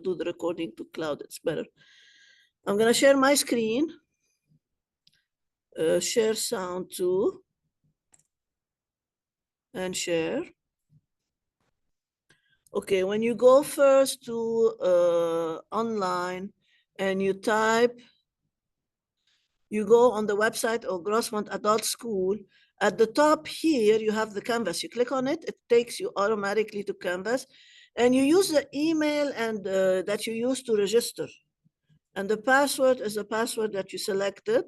do the recording to cloud. It's better. I'm going to share my screen. Share sound too. And share. Okay, when you go first to online and you type, you go on the website of Grossmont Adult School. At the top here, you have the canvas. You click on it, it takes you automatically to canvas. And you use the email and that you use to register. And the password is the password that you selected.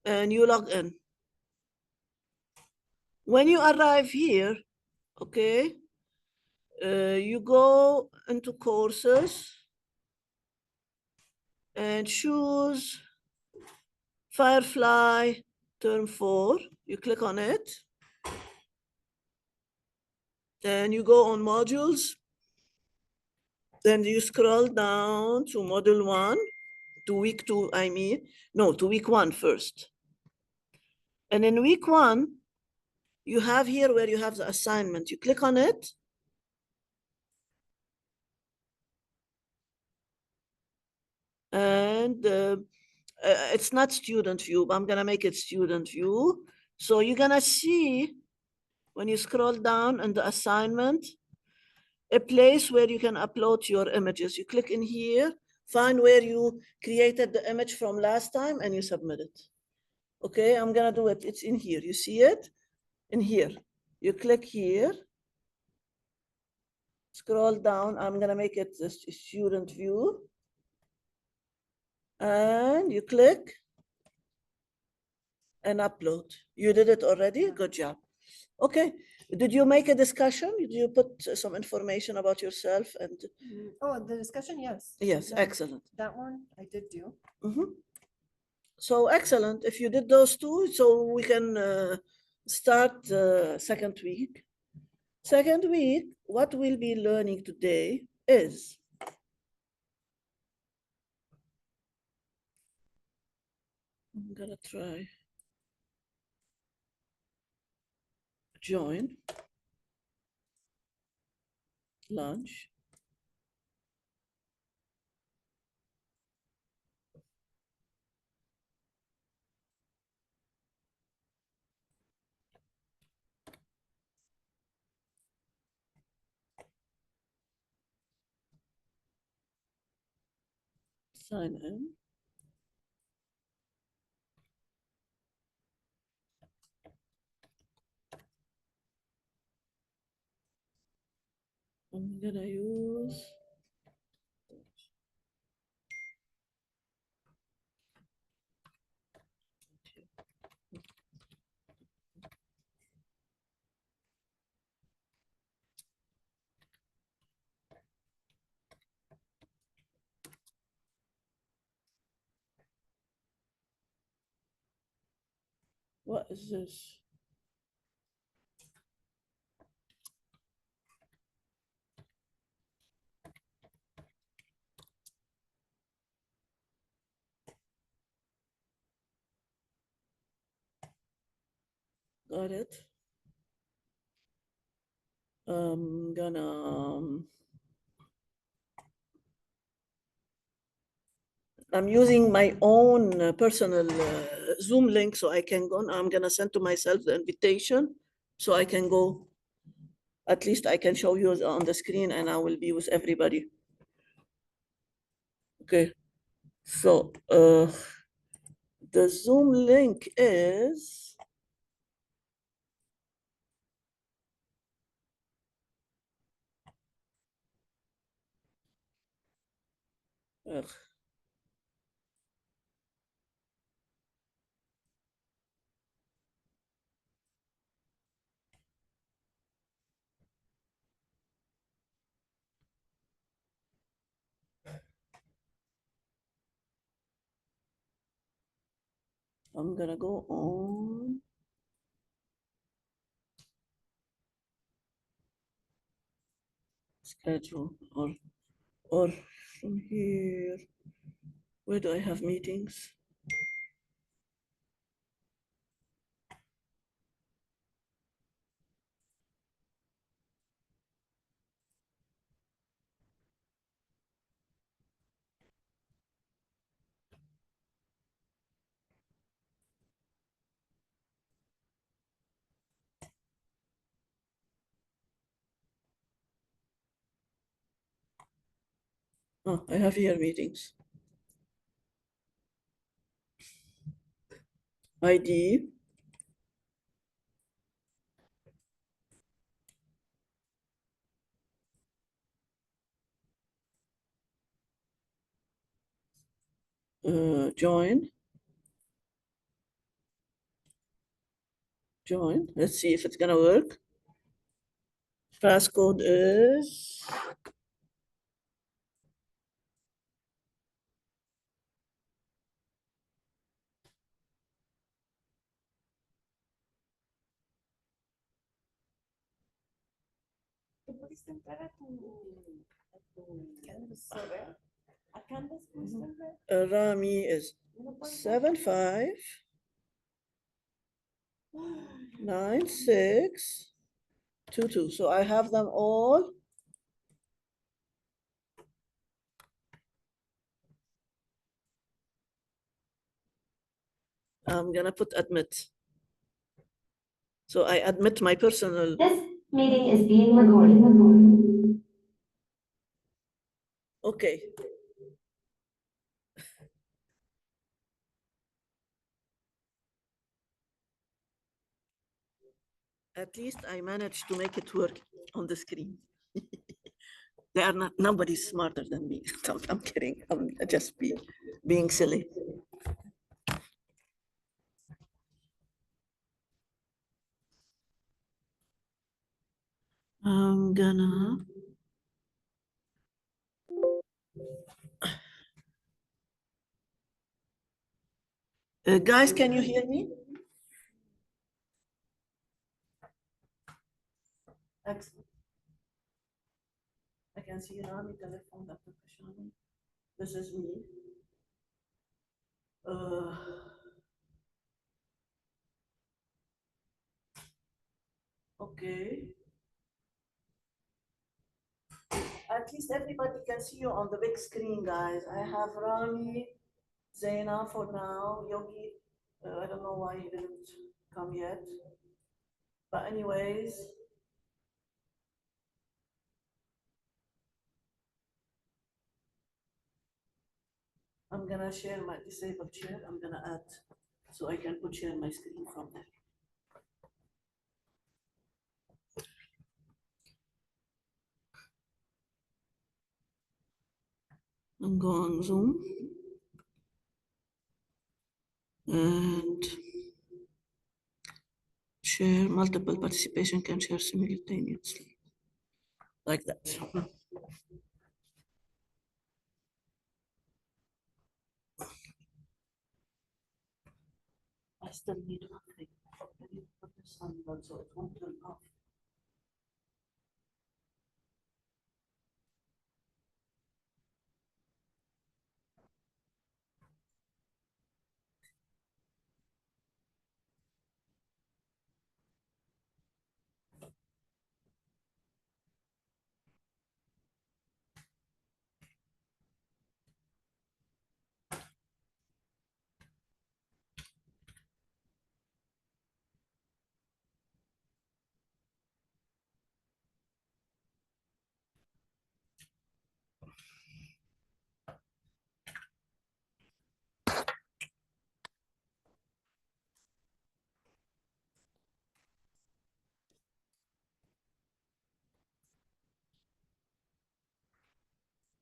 And you log in. When you arrive here, okay, you go into courses and choose FireFly term 4. You click on it. Then you go on modules. Then you scroll down to module 1, to week 2, I mean. No, to week 1 first. And in week 1, you have here where you have the assignment. You click on it. And it's not student view, but I'm going to make it student view. So you're going to see, when you scroll down in the assignment, a place where you can upload your images. You click in here, find where you created the image from last time, and you submit it. Okay, I'm going to do it. It's in here. You see it? In here. You click here. Scroll down. I'm going to make it the student view. And you click and upload. You did it already? Good job. Okay. Did you make a discussion? Did you put some information about yourself? And oh, the discussion, yes. Yes, excellent. That one I did do. So excellent. If you did those two, so we can start second week. Second week, what we'll be learning today is I'm gonna try join launch. Sign in. I'm gonna use what is this? Got it. I'm gonna I'm using my own personal Zoom link so I can go. I'm gonna send to myself the invitation so I can go. At least I can show you on the screen and I will be with everybody. Okay, so the Zoom link is I'm gonna go on schedule or from here. Where do I have meetings? Oh, I have here meetings. ID. Join. Join. Let's see if it's gonna work. Passcode is ¿Tú pudiste entrar a tu correo? ¿A Canvas pudiste entrar? Rami is ¿No puedes 759622. So I have them all. I'm gonna put admit. So I admit my personal. This meeting is being recorded. Okay. At least I managed to make it work on the screen. They are not, nobody's smarter than me. I'm kidding. I'm just being silly. I'm gonna guys, can you hear me? Excellent. I can see Rami telephone Dr. Kashani. This is me. Okay. At least everybody can see you on the big screen, guys. I have Rami, Zaina for now, Yogi. I don't know why he didn't come yet. But anyways, I'm gonna share my disabled share. I'm gonna add so I can put share my screen from there. I'm going Zoom and share multiple participation can share simultaneously like that. I still need one thing. I need to put this on so it won't turn off.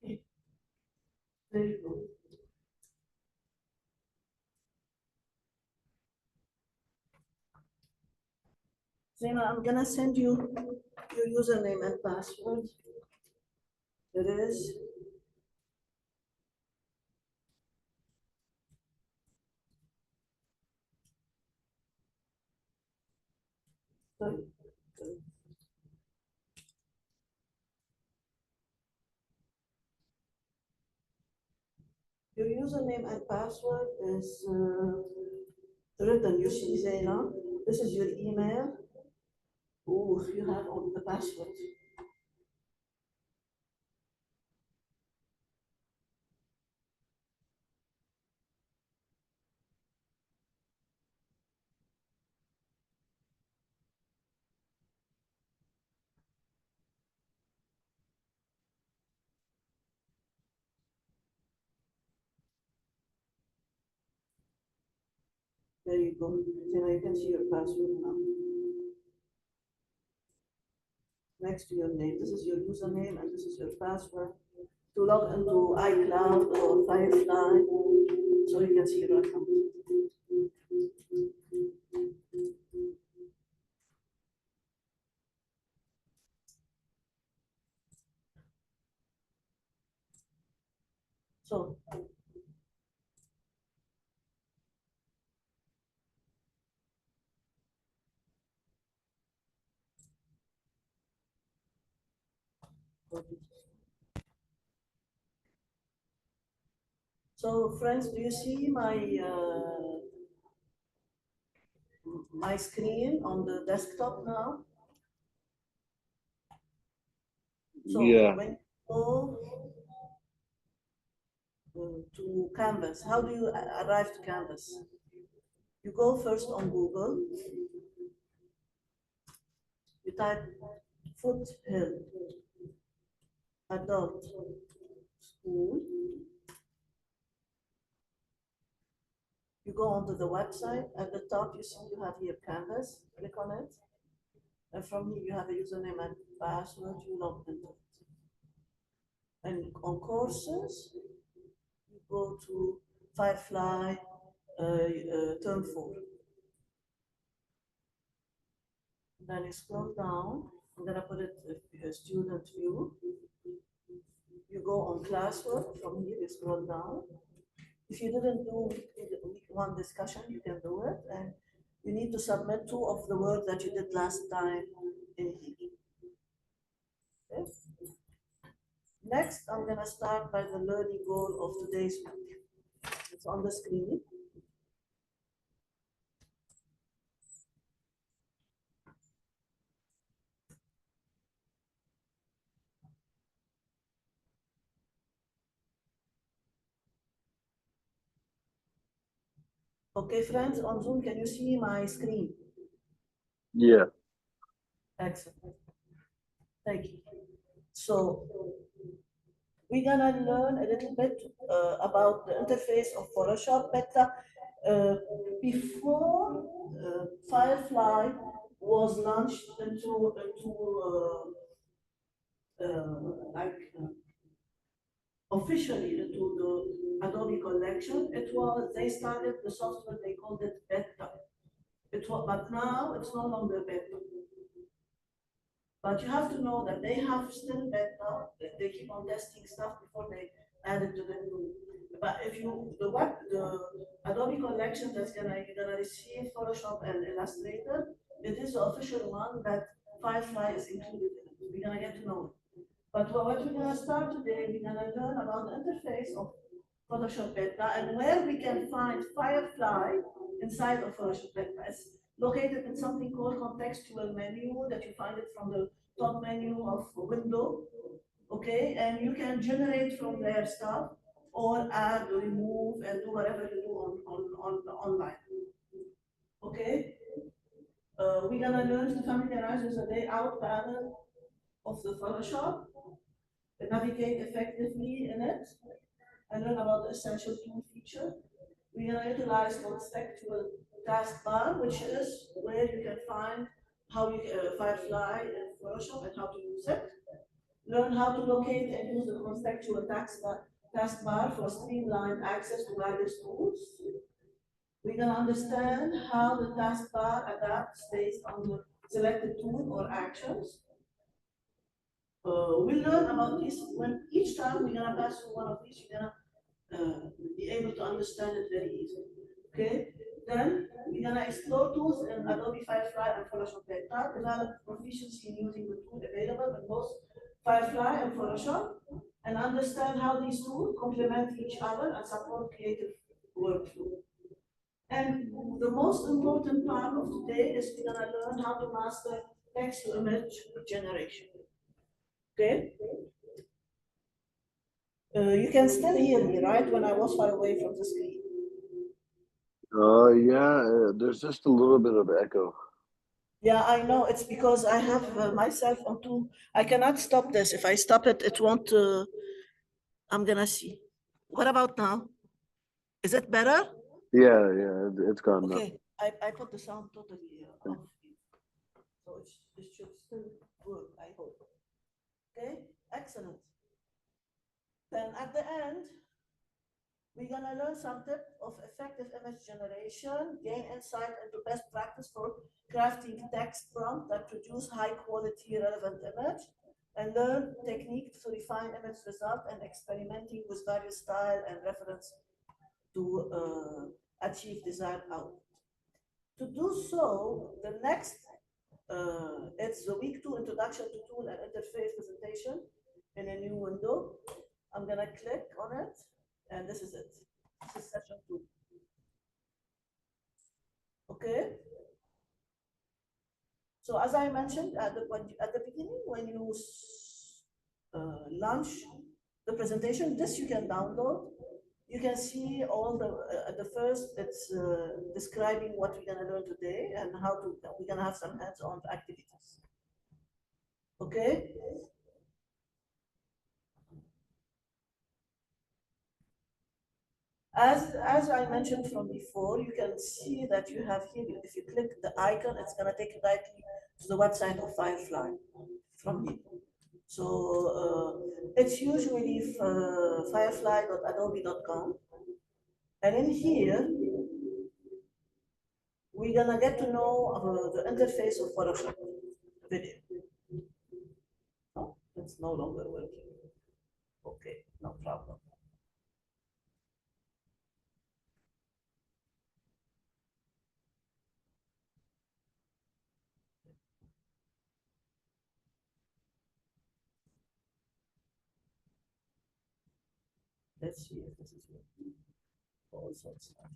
Okay. There you go. Zena, I'm gonna send you your username and password. It is. Sorry. Your username and password is written. You see, Zena. This is your email. Oh, you have all the password. There you go. Now you can see your password now. Next to your name. This is your username and this is your password. To log into iCloud or FireFly, so you can see your account. So friends, do you see my screen on the desktop now? So Yeah. when you go to Canvas, how do you arrive to Canvas? You go first on Google, you type Foothill Adult School. You go onto the website. At the top, you see you have here Canvas. Click on it. And from here, you have a username and password. You log into it. And on courses, you go to FireFly Term 4. Then you scroll down. I'm going to put it student view. You go on classwork. From here, you scroll down. If you didn't do week 1 discussion, you can do it. And you need to submit 2 of the work that you did last time in here. Okay. Next, I'm going to start by the learning goal of today's week. It's on the screen. Okay, friends, on Zoom, can you see my screen? Yeah. Excellent. Thank you. So we're gonna learn a little bit about the interface of Photoshop Beta. Before FireFly was launched into officially into the Adobe collection, they started the software, they called it Beta. But now it's no longer Beta. But you have to know that they have still Beta. They keep on testing stuff before they add it to the new. But if the Adobe collection you're gonna receive Photoshop and Illustrator, it is the official one that FireFly is included in it. We're gonna get to know it. But what we're gonna start today, we're gonna learn about the interface of Photoshop Beta and where we can find FireFly inside of Photoshop Beta. It's located in something called contextual menu that you find it from the top menu of window. Okay, and you can generate from there stuff or add or remove and do whatever you do online. Okay, we're gonna learn to familiarize with the layout panel of the Photoshop, navigate effectively in it, and learn about the essential tool feature. We're gonna utilize contextual taskbar, which is where you can find how you FireFly in Photoshop and how to use it. Learn how to locate and use the contextual taskbar for streamlined access to various tools. We're going to understand how the taskbar adapts based on the selected tool or actions. We'll learn about this when each time we're going to pass through one of these, you're going to be able to understand it very easily. Okay? Then we're going to explore tools in Adobe FireFly and Photoshop Beta, develop proficiency in using the tool available in both FireFly and Photoshop, and understand how these tools complement each other and support creative workflow. And the most important part of today is we're gonna learn how to master text to image generation. Okay? You can still hear me, right? When I was far away from the screen. Yeah, there's just a little bit of echo. Yeah, I know. It's because I have myself on two. I cannot stop this. If I stop it, it won't. I'm gonna see. What about now? Is it better? It's gone now. Okay, I put the sound totally off. So it should still work, I hope. Okay, excellent. Then at the end, we're gonna learn some tips of effective image generation, gain insight into best practice for crafting text prompt that produce high quality relevant image, and learn technique to refine image result and experimenting with various style and reference to achieve desired output. To do so, the next, it's the week 2 introduction to tool and interface presentation in a new window. I'm gonna click on it, and this is it. This is session 2. Okay. So as I mentioned at the beginning, when you launch the presentation, this you can download. You can see all the first, it's describing what we're gonna learn today and how to, we're gonna have some hands-on activities. Okay. As I mentioned from before, you can see that you have here, if you click the icon, it's gonna take you directly to the website of FireFly from here. So it's usually firefly.adobe.com. And in here, we're gonna get to know the interface of Photoshop video. No, it's no longer working. Okay, no problem. Let's see if this is working. Also, it's not.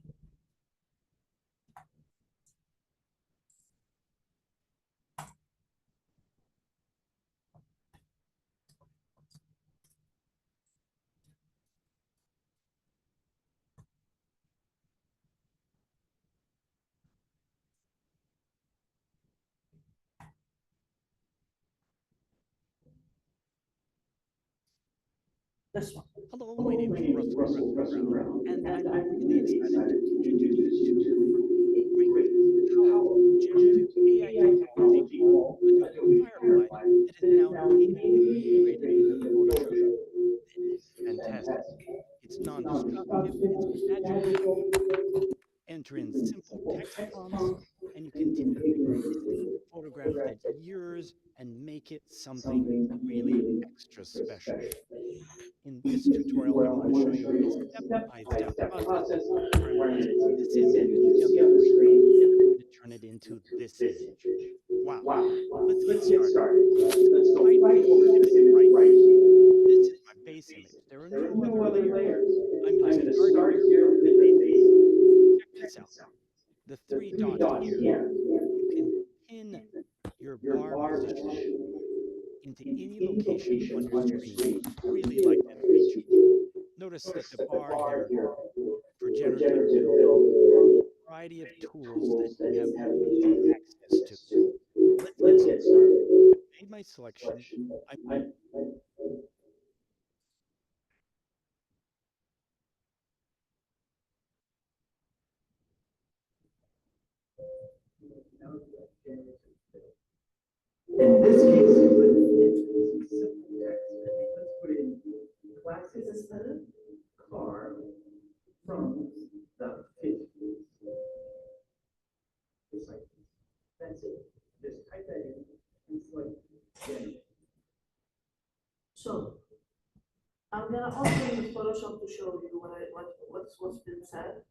This one. Hello, my name is Russell Brown, and I'm really excited to introduce you to a great powerful generative AI technology called Adobe FireFly that is now natively integrated into Photoshop. It's fantastic. It's non-destructive, it's magical. Enter in simple text prompts, and you can take a photograph that's yours and make it something really extra special. In this tutorial, I'm going to show you a step-by-step process where I'm going to take this image on the other screen and I'm going to turn it into this image. Wow. Let's get started. Let's go right over to this right here. This is my base image. There are no other layers. I'm going to start here with the base. Check this out. The three dots here, you can pin your bar position into any location on your screen. Really like that feature. Notice that the bar here for generative build a variety of tools that you have easy access to. Let's get started. I've made my selection. In this case, it's simple text. Let's put in classic car from the 50s. Just like this. That's it. Just type that in and select So I'm gonna open the Photoshop to show you what's been said.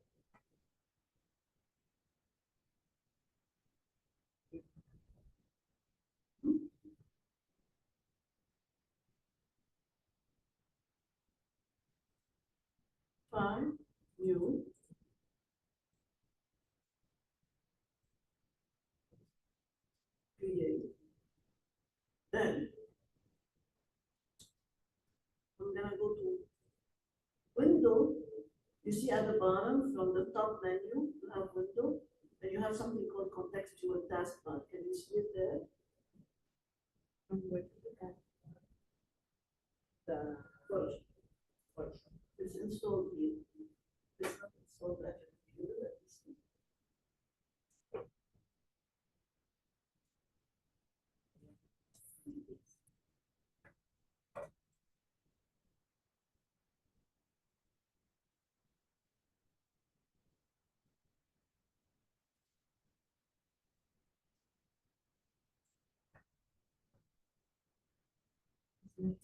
Find new. Create. Then I'm gonna go to window. You see at the bottom from the top menu, you have window, and you have something called contextual taskbar. Can you see it there? I'm going to look at the Photoshop. It's installed here. It's not installed at your computer. You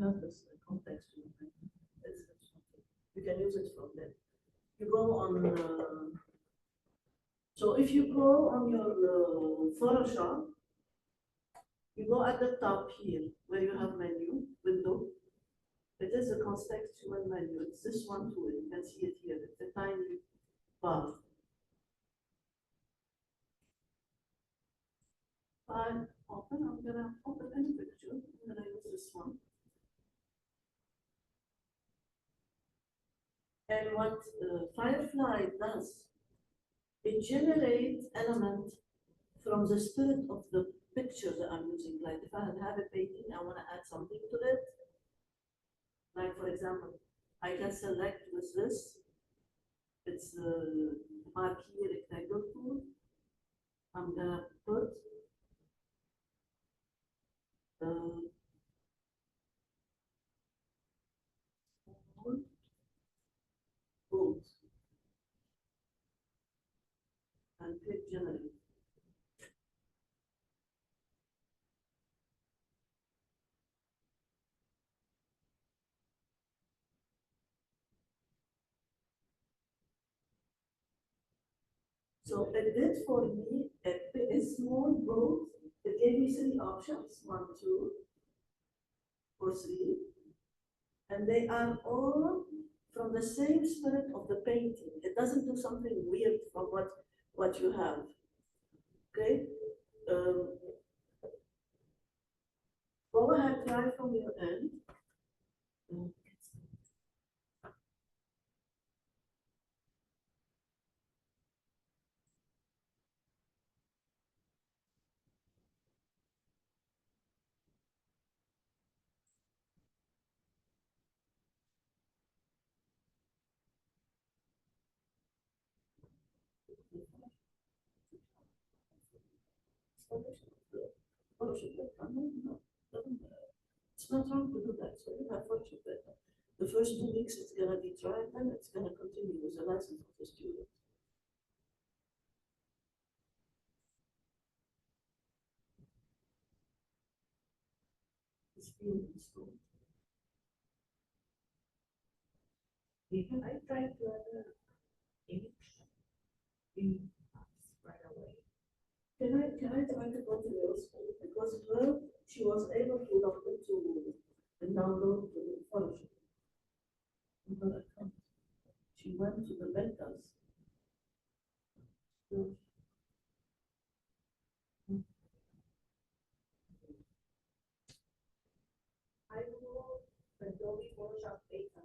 have this context. You can use it from there. You go on, so if you go on your Photoshop, you go at the top here where you have menu, window. It is a contextual menu. It's this one too. You can see it here. It's a tiny bar. File, open. I'm gonna open any picture. I'm gonna use this one. And what FireFly does, it generates element from the spirit of the picture that I'm using. Like if I have a painting, I want to add something to it. Like for example, I can select with this. It's the marquee rectangle tool. I'm gonna put bold and click generate. So it did for me a small bold. It gave me three options, 1, 2, or 3. And they are all from the same spirit of the painting. It doesn't do something weird from what you have. Okay? Go ahead, try from your end. It's not wrong to do that. So you have Photoshop beta. The first 2 weeks it's gonna be tried, then it's gonna continue with the license of the student. It's being installed. Can I try to add an image in right away? Can I try to go to your school? Because her, she was able to log into and download the Photoshop. On her account. She went to the betas. So, I will Adobe Photoshop beta.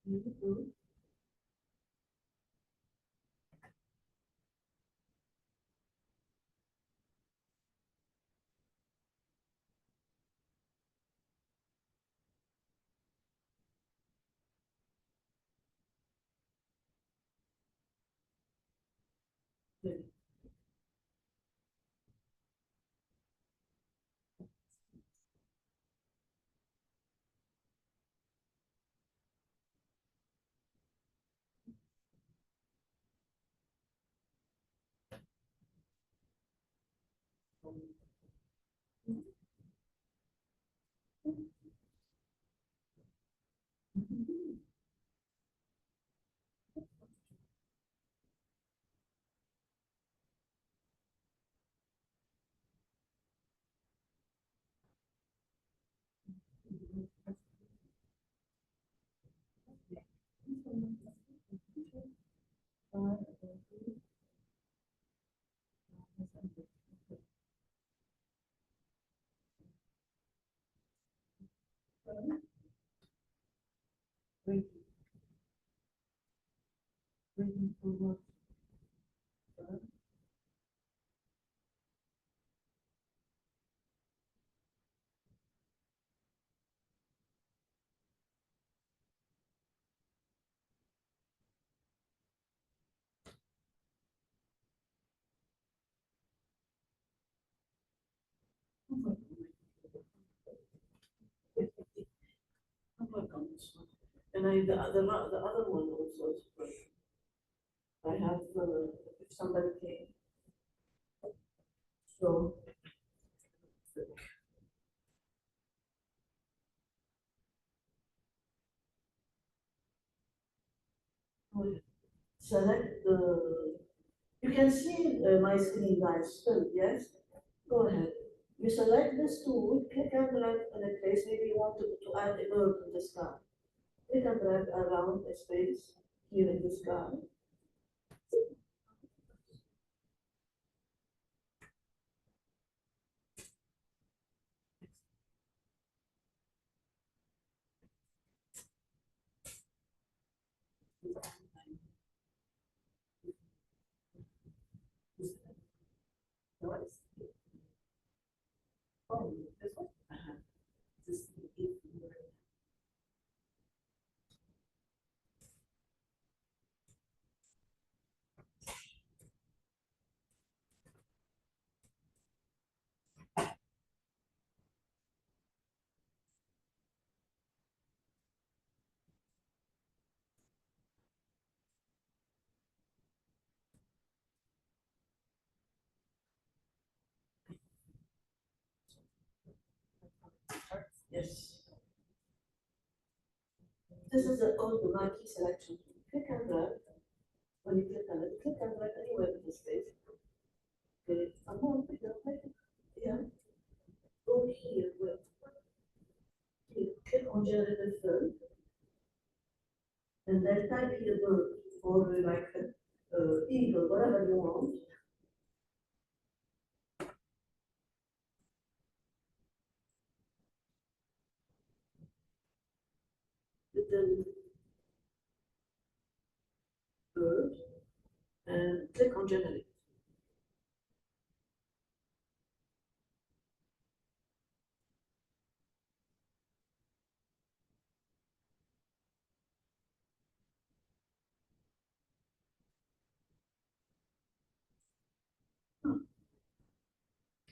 you do. I'll work on this one. And the other one also is great. I have, if somebody came. So. Select the, you can see my screen guys still, yes? Go ahead. You select this tool, click and drag in a place, maybe you want to add a bird in the sky. Click and drag around a space here in the sky. Notice? Oh, this one? This is the yes. This is the old Nike selection. Click and drag. When you click on it, click and drag anywhere in the space. Okay, I'm on, yeah. Go here, where? Here, click on generative fill. And then type here bird or like eagle, whatever you want. Little bird and click on generate.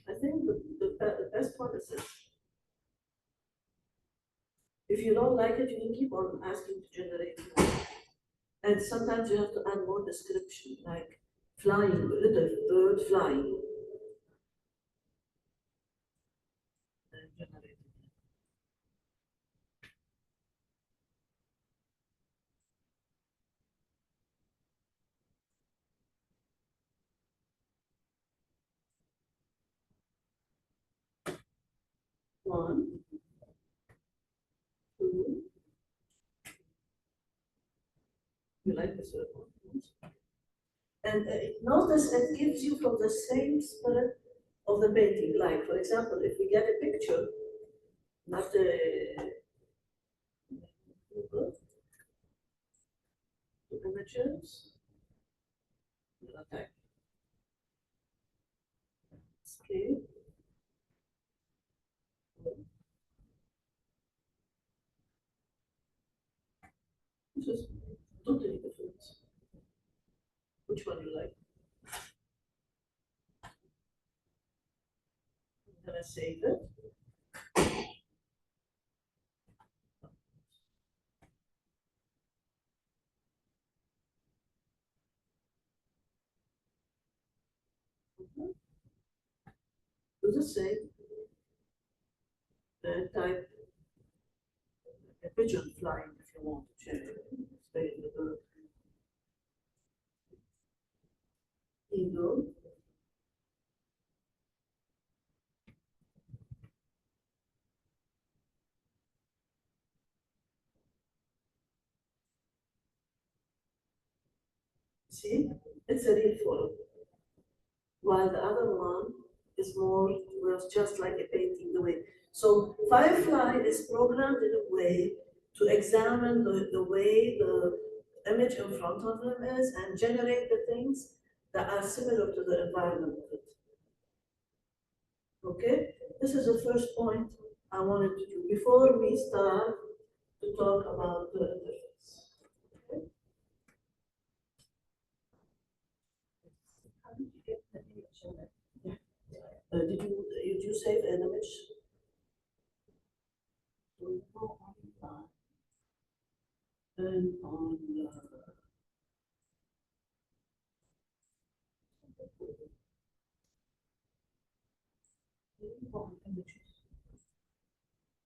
I think the best one is this. If you don't like it, you can keep on asking to generate more. And sometimes you have to add more description, like flying, little bird flying. And generate. One, two. You like this one? And notice it gives you from the same spirit of the painting. Like, for example, if we get a picture, not a Google, images, attack, scale, this is totally different. Which one you like? I'm gonna save it. Do the same. Type a pigeon flying if you want to change it. Stay in the bird. Eagle. See, it's a real photo. While the other one is more, was just like a painting the way. So FireFly is programmed in a way to examine the way the image in front of them is and generate the things that are similar to the environment of it. Okay, this is the first point I wanted to do before we start to talk about the interface. Okay. How did you get the image in there? Did you save an image? And on images.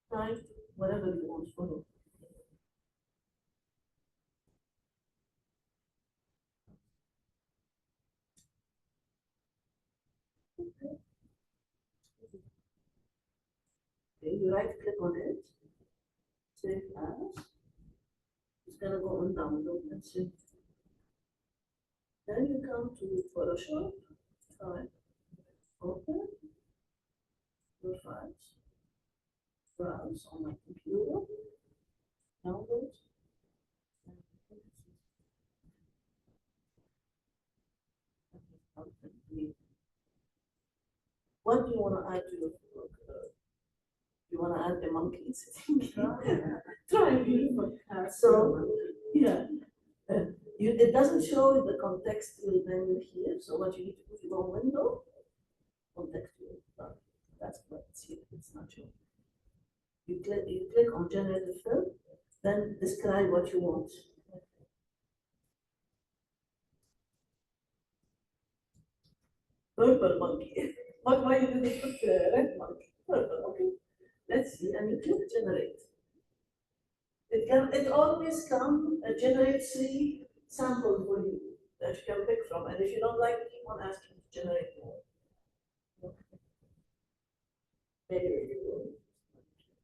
Right, whatever you want to follow. Okay, you right click on it, save as. It's gonna go on download, let's see. Then you come to Photoshop, type, open, your files, browse on my computer, download. What do you want to add to your book? You want to add the monkey sitting here? Try it. So, yeah. It doesn't show the contextual menu here. So what you need to do, you go window, contextual. That's what it's here. It's not showing. You click on generative fill, then describe what you want. Purple monkey. Why you didn't put red monkey? Purple, okay. Let's see, and you click generate. It always generate 3 samples for you that you can pick from, and if you don't like it, keep on asking to generate more. There you go.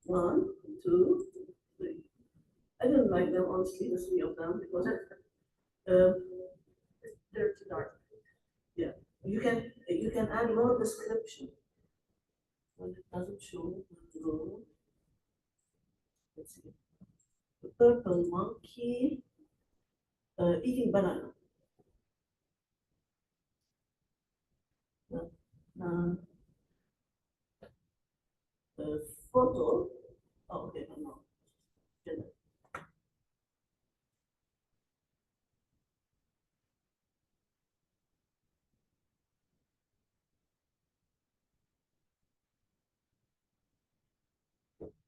1, 2, 3. I didn't like them, honestly, the 3 of them, because They're too dark. you can add more description. When it doesn't show, go. Let's see. The purple monkey eating banana. Photo. Oh, okay, no. Generate.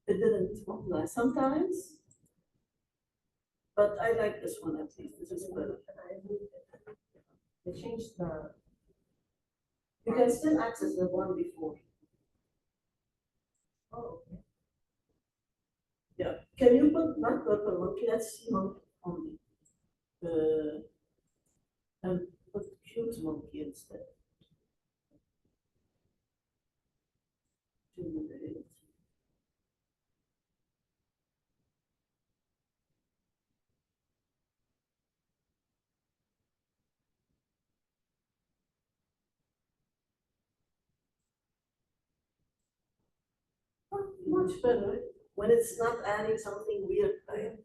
It didn't apply sometimes, but I like this one at least. This is better. They changed the. You can still access the one before. Oh, okay. Yeah. Can you put not purple monkey? Let's see monkey only. And put cute monkey instead. Generate. Much better when it's not adding something weird, right?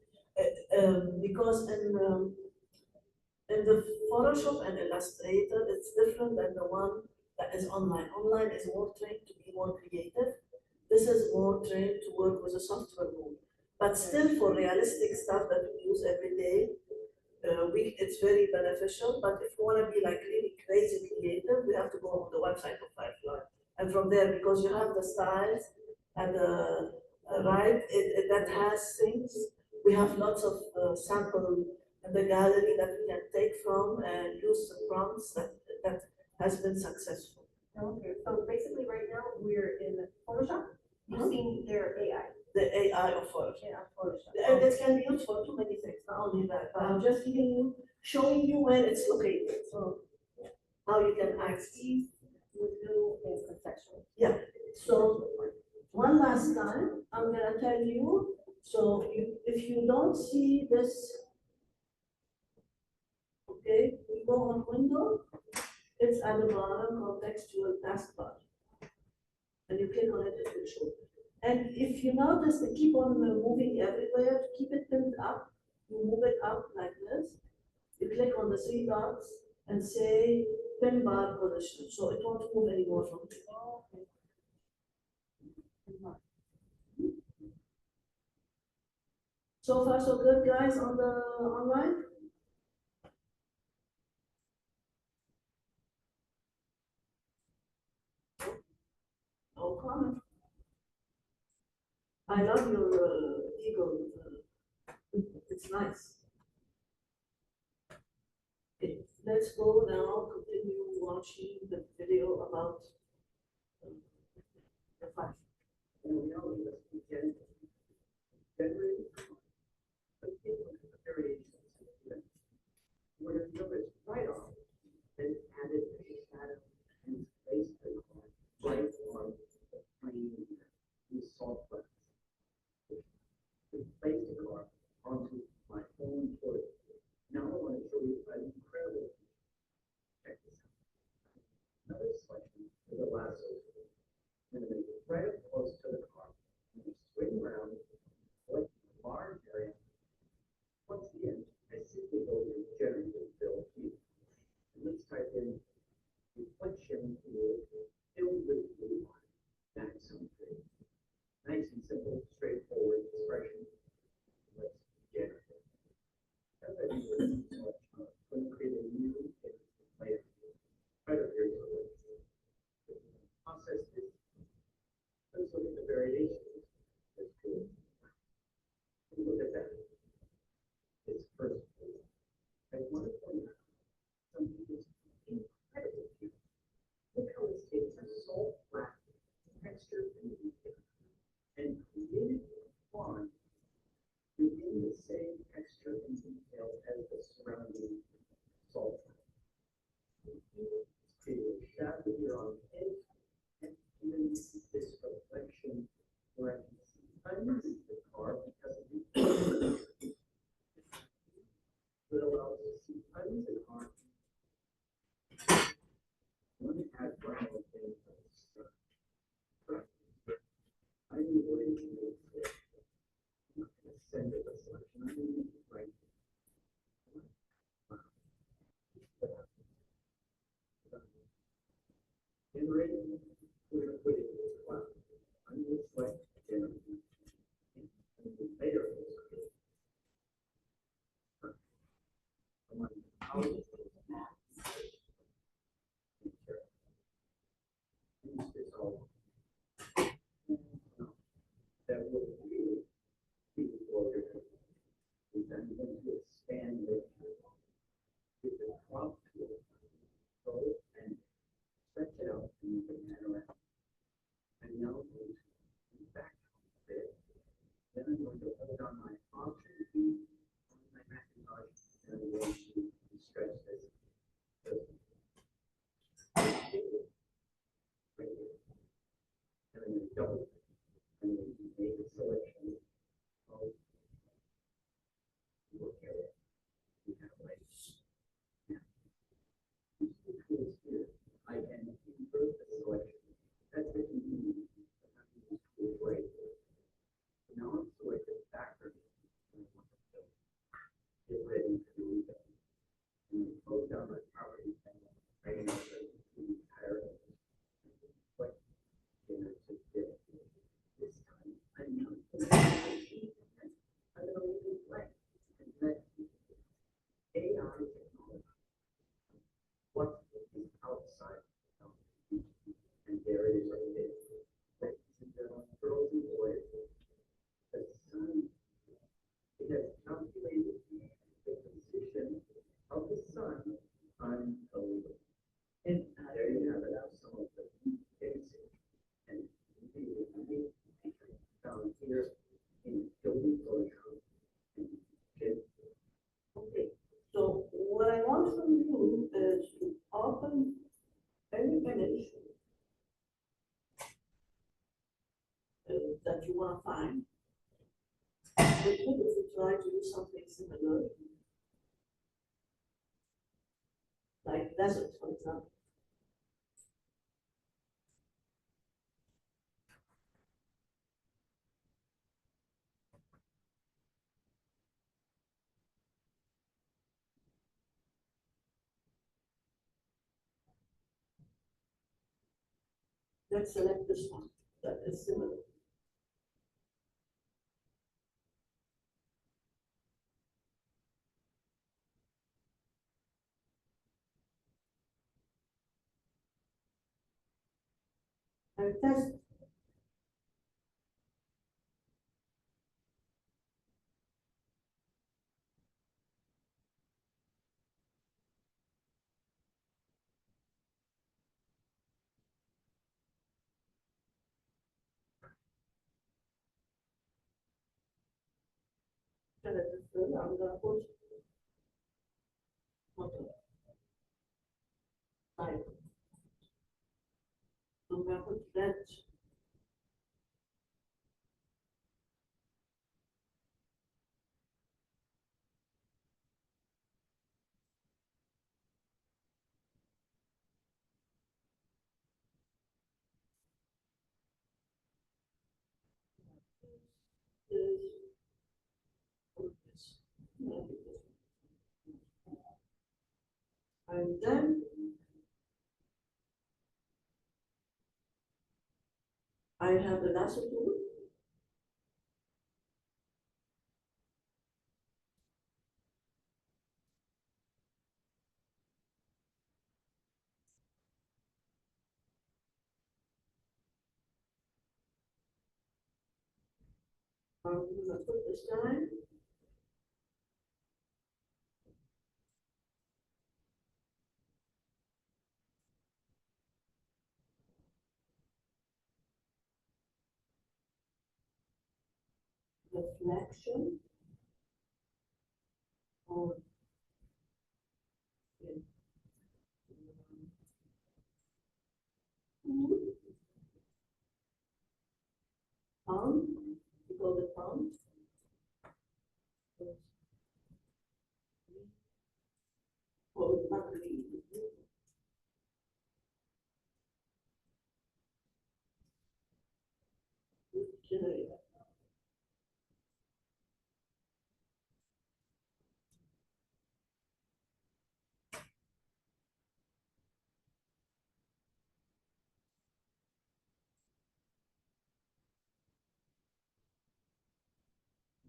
Because in the Photoshop and Illustrator, it's different than the one that is online. Online is more trained to be more creative. This is more trained to work with a software mode. But still, for realistic stuff that we use every day, it's very beneficial. But if you want to be like really crazy creative, we have to go on the website of FireFly. And from there, because you have the styles and the right, that has things. We have lots of sample in the gallery that we can take from and use the prompts that has been successful. Okay, so basically right now, we're in Photoshop, Mhm. you've seen their AI. The AI of Photoshop. Yeah, Photoshop. And it can be used for too many things, not only that, but I'm just giving you, showing you where it's located, so how you can access. With new and contextual. Yeah, so one last time, I'm gonna tell you, so if you don't see this, okay, you go on window, it's at the bottom called textual taskbar. And you click on it, it will show. And if you notice, they keep on moving everywhere, to keep it pinned up, you move it up like this. You click on the three dots and say pin bar position, so it won't move anymore from there. So far, so good, guys, on the online? No comment. I love your eagle. It's nice. Okay, let's go now, continue watching the video about the flash. And we know that we can generate the variations. When it goes right off, then added a shadow and placed the right on the plane in salt flats. Place the car onto my own toilet. Now I want to show you an incredible feature. Check this out. Another selection is a lasso. I'm going to make it right up close to the car. I'm going to swing around, select a large area. Once again, I simply go to generative fill here. And let's type in reflection fluid filled with blue line. Maximum trade. Nice and simple, straightforward expression. Let's generate it. As I do this, I'm going to create a new layer. Right up here. Process this. Let's look at the variations. That's cool. Look at that. It's first. I want to point out something that's incredibly cute. Look how it's taken a salt flat texture and created a font within the same texture and detail as the surrounding salt flat. It's created a shadow here on the edge and even this reflection where I can see underneath the car because of the that allows us to see underneath the car. Let me add one more thing. I need a way to make it. I'm not going to send it a selection. I'm going to make it right. Generate. We're going to put it in the cloud. I'm going to select generate. And the layer is okay. I want to use this all. That will really be the border. Is I'm going to expand it with the crop tool. Go and stretch it out and you can add around. And now I'm going to back there. Then I'm going to hold on my option key on my Macintosh and I'm going to stretch this. Right here. And I'm going to double. I'm going to make a selection of work area. We have like now. These two tools here, I can invert the selection. That's the convenience of having these tools right here. Now I'm selected backwards. And I want to get ready to do that. And then close down my property and right now the entire like generative fill. This time I'm not going to I'm going to leave it blank and let AI technology what is outside of the and there it is right there. Ladies and gentlemen, girls and boys, the sun, it has calculated the position of the sun on the moon. And there you have it out some of the basic and the found here in Adobe Photoshop. Okay, so what I want from you is to open any image Let's select this one, that is similar. And test. And it is still, I'm gonna put. Okay. Right. I'm gonna put that. Is. This. And then I have the lasso tool. I'm gonna put this time. Reflection on pound, we call it pound. Oh, it's not really. Generate.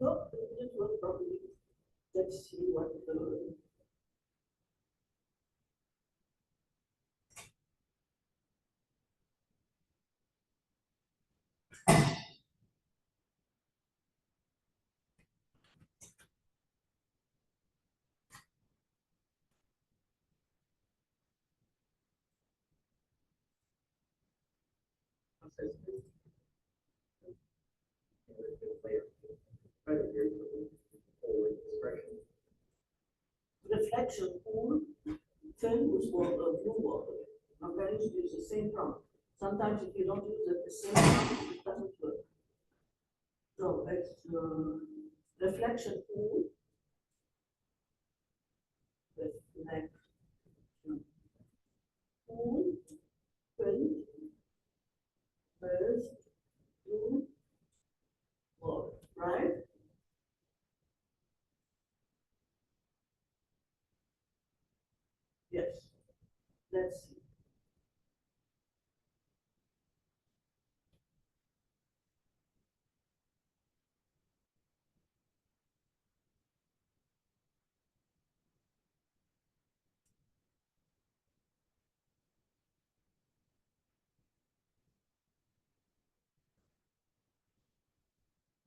No, it didn't work properly. Let's see what the. Reflection pool, film was for blue water. I'm going to use the same prompt. Sometimes if you don't use the same prompt, it doesn't work. So it's reflection pool. Reflection pool, film, first, blue water, right? Yes. Let's see.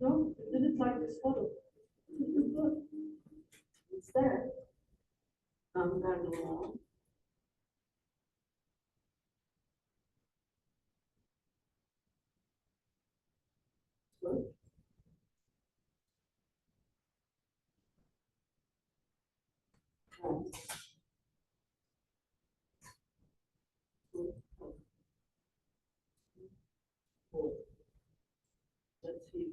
No, it didn't like this photo. It is good. It's there. I'm going to go on. Good. And good. Good. Let's see,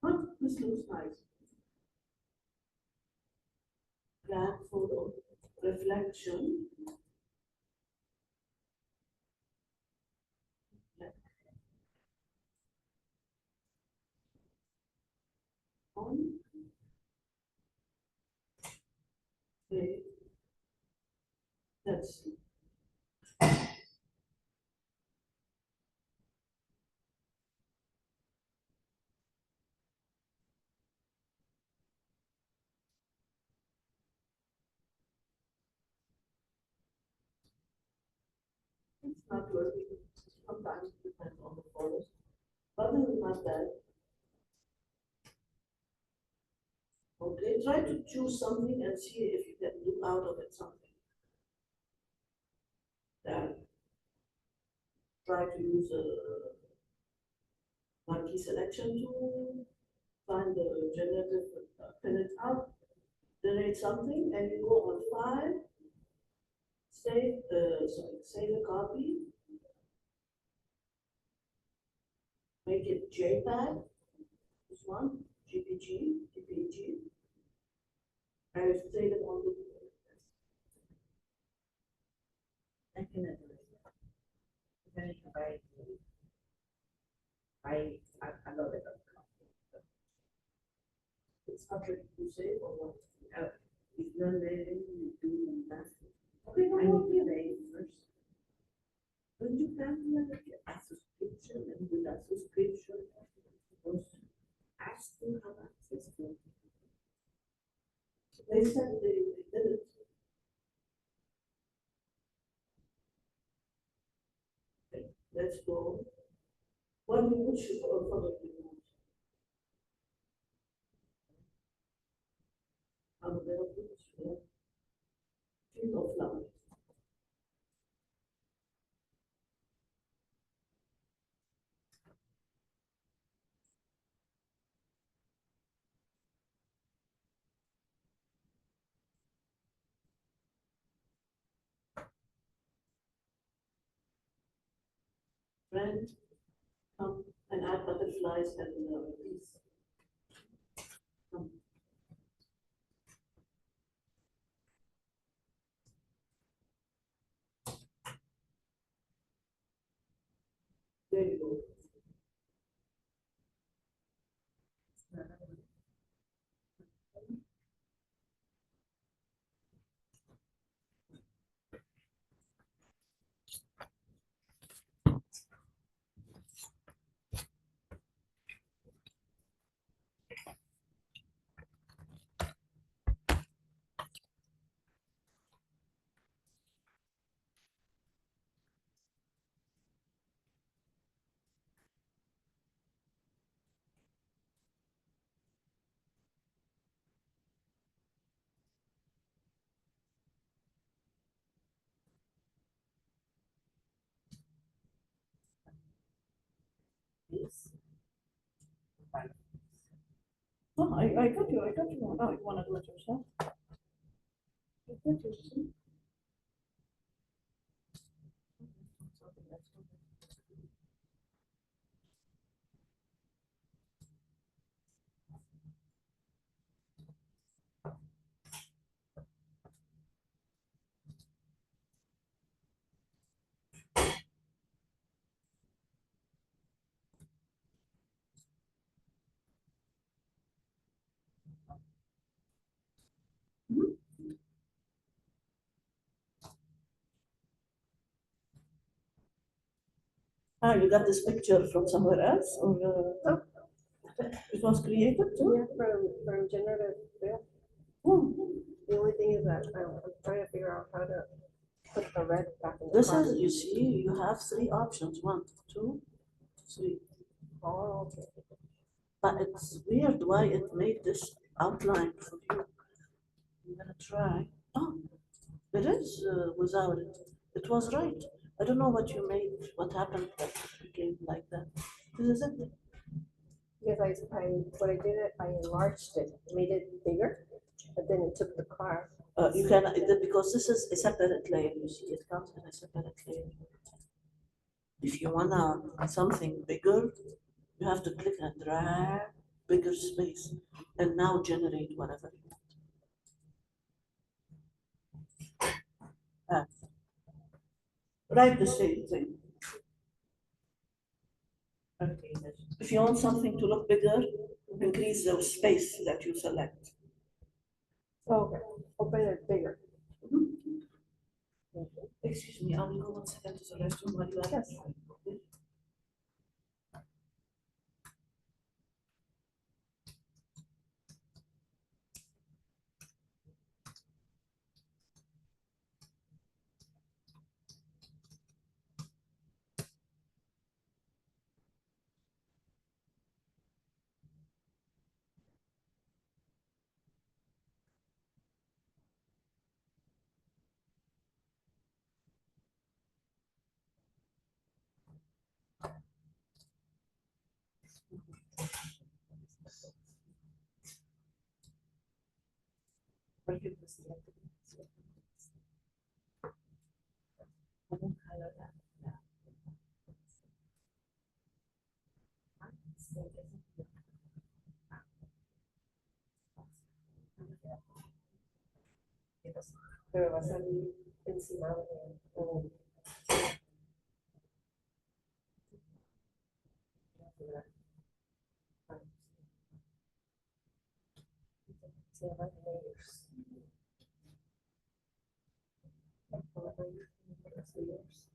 Huh, this looks nice. Black photo, reflection. Let's see. It's not working. Sometimes it depends on the photos. But it's not bad. Okay, try to choose something and see if you can do out of it something. Then try to use a marquee selection tool, find the generative, pin it out, generate something, and you go on file, save a copy, make it JPEG, this one, GPG, and save it on the. I can do it. Then I love it. It's not ready to save or what? It's not letting me do that. Okay, I no, need to pay first. When you have a subscription and with that subscription, you're supposed to ask to have access to. they said they did it. Okay, let's go. Which photo do you want? I'm available, sure. Field of flowers. Friend, come and add butterflies and bees. Come. There you go. This. Oh, I got you. Oh, you wanna do it yourself? You got yourself. Ah, you got this picture from somewhere else, or it was created too? Yeah, from generative, yeah. Oh, The only thing is that I'm trying to figure out how to put the red back in the this car. is, you see, you have three options, 1, 2, 3. Oh, okay. But it's weird why it made this outline for you. I'm gonna try. Oh, it is without it. It was right. I don't know what you made, what happened that it became like that. This is it. Because what I did, I enlarged it, made it bigger, but then it took the car. You can, because this is a separate layer, you see, it comes in a separate layer. If you wanna something bigger, you have to click and drag bigger space and now generate whatever you want. Write the same thing. Okay. If you want something to look bigger, increase the space that you select. Okay, open it bigger. Mhm. Excuse me, I will go 1 second to the restroom while you are. Yes. Pero va a salir encima de se llama layers. Layers.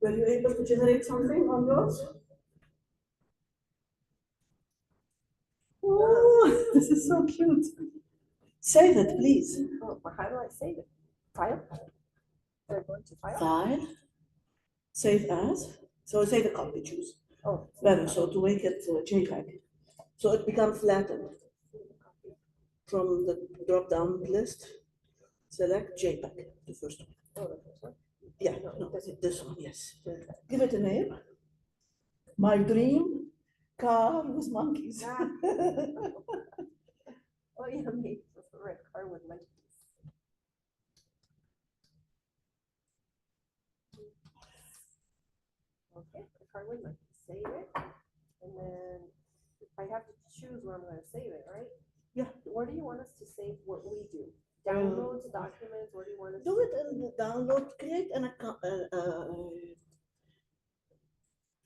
Were you able to generate something on yours? Oh, this is so cute. Save it, please. Oh, but how do I save it? File? They're going to file? File, save as. So save a copy, choose. Oh. Better, so to make it JPEG. So it becomes flattened. From the drop-down list, select JPEG, the first one. Oh, the first one? Yeah, no, this one, yes. Give it a name. My dream car with monkeys. Ah. Oh, yeah, me, that's the red car with monkeys. Okay, the car with monkeys, save it, and then I have to choose where I'm gonna save it, right? Yeah. Where do you want us to save what we do? Downloads, documents, where do you want us? Do it in the download, create an account,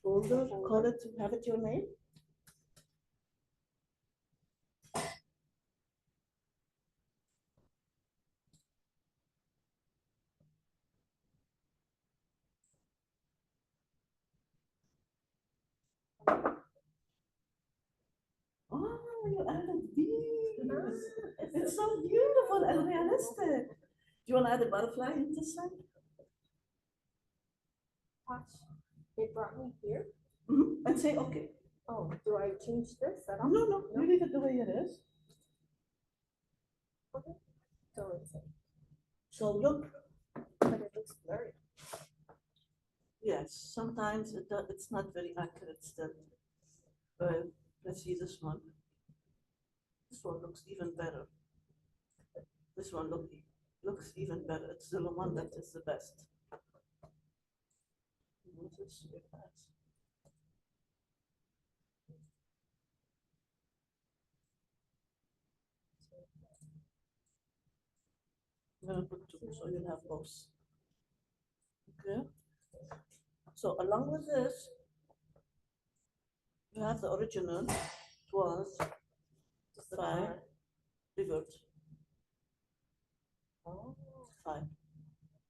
folder, call it, have it your name. Oh, you added these. It's so beautiful and realistic. Do you want to add a butterfly in this side? Watch, it brought me here. And say, okay. Oh, do I change this at all? No, you leave it the way it is. Okay. So it's, So look, but it looks blurry. yes, sometimes it's not very accurate still. Let's see this one. This one looks even better. This one looks even better. It's the one that is the best. Moses, your pass. I'm gonna put two so you'll have both. Okay. So along with this, you have the original. It was file, revert, Oh, file.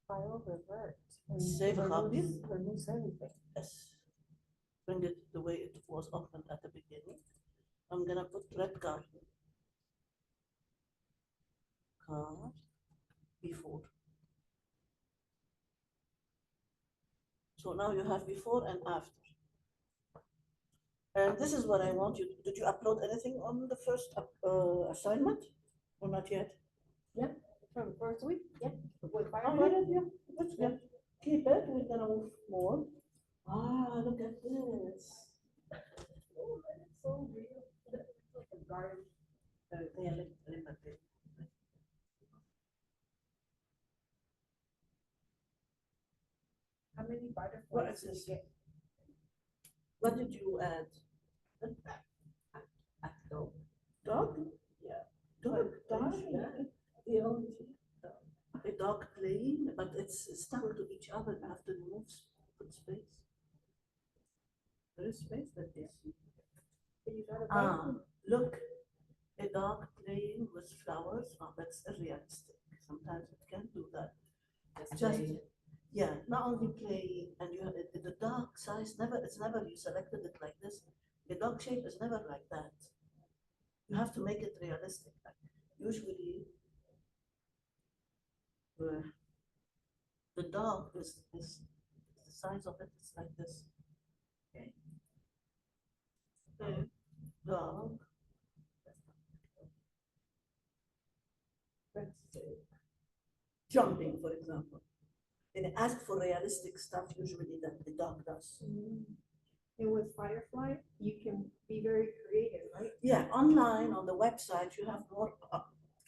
file revert. And Save a copy. Remove everything. Yes. Bring it the way it was opened at the beginning. I'm gonna put red card. Card before. So now you have before and after. And this is what I want you. Did you upload anything on the first assignment or not yet? From the first week, yeah, with Oh, FireFly. yeah, that's good. Keep it. We're gonna move more. Ah, look at this. Oh, that's so real. It's like a garden. How many What butterflies is did you this? get? What did you add? Dog. Dog? Yeah. Dog. Dog. The only A dog playing, but it's stuck to each other. You have to remove, put space. There is space that is. You got a Ah, look, a dog playing with flowers. Oh, that's unrealistic. Sometimes it can't do that. Just yeah, not only playing, and you have the dog size never. It's never you selected it like this. The dog shape is never like that. You have to make it realistic. Like usually, the dog is the size of it is like this. Okay. The dog. Jumping, for example. And ask for realistic stuff usually that the dog does. And with FireFly, you can be very creative, right? Yeah, online on the website you have more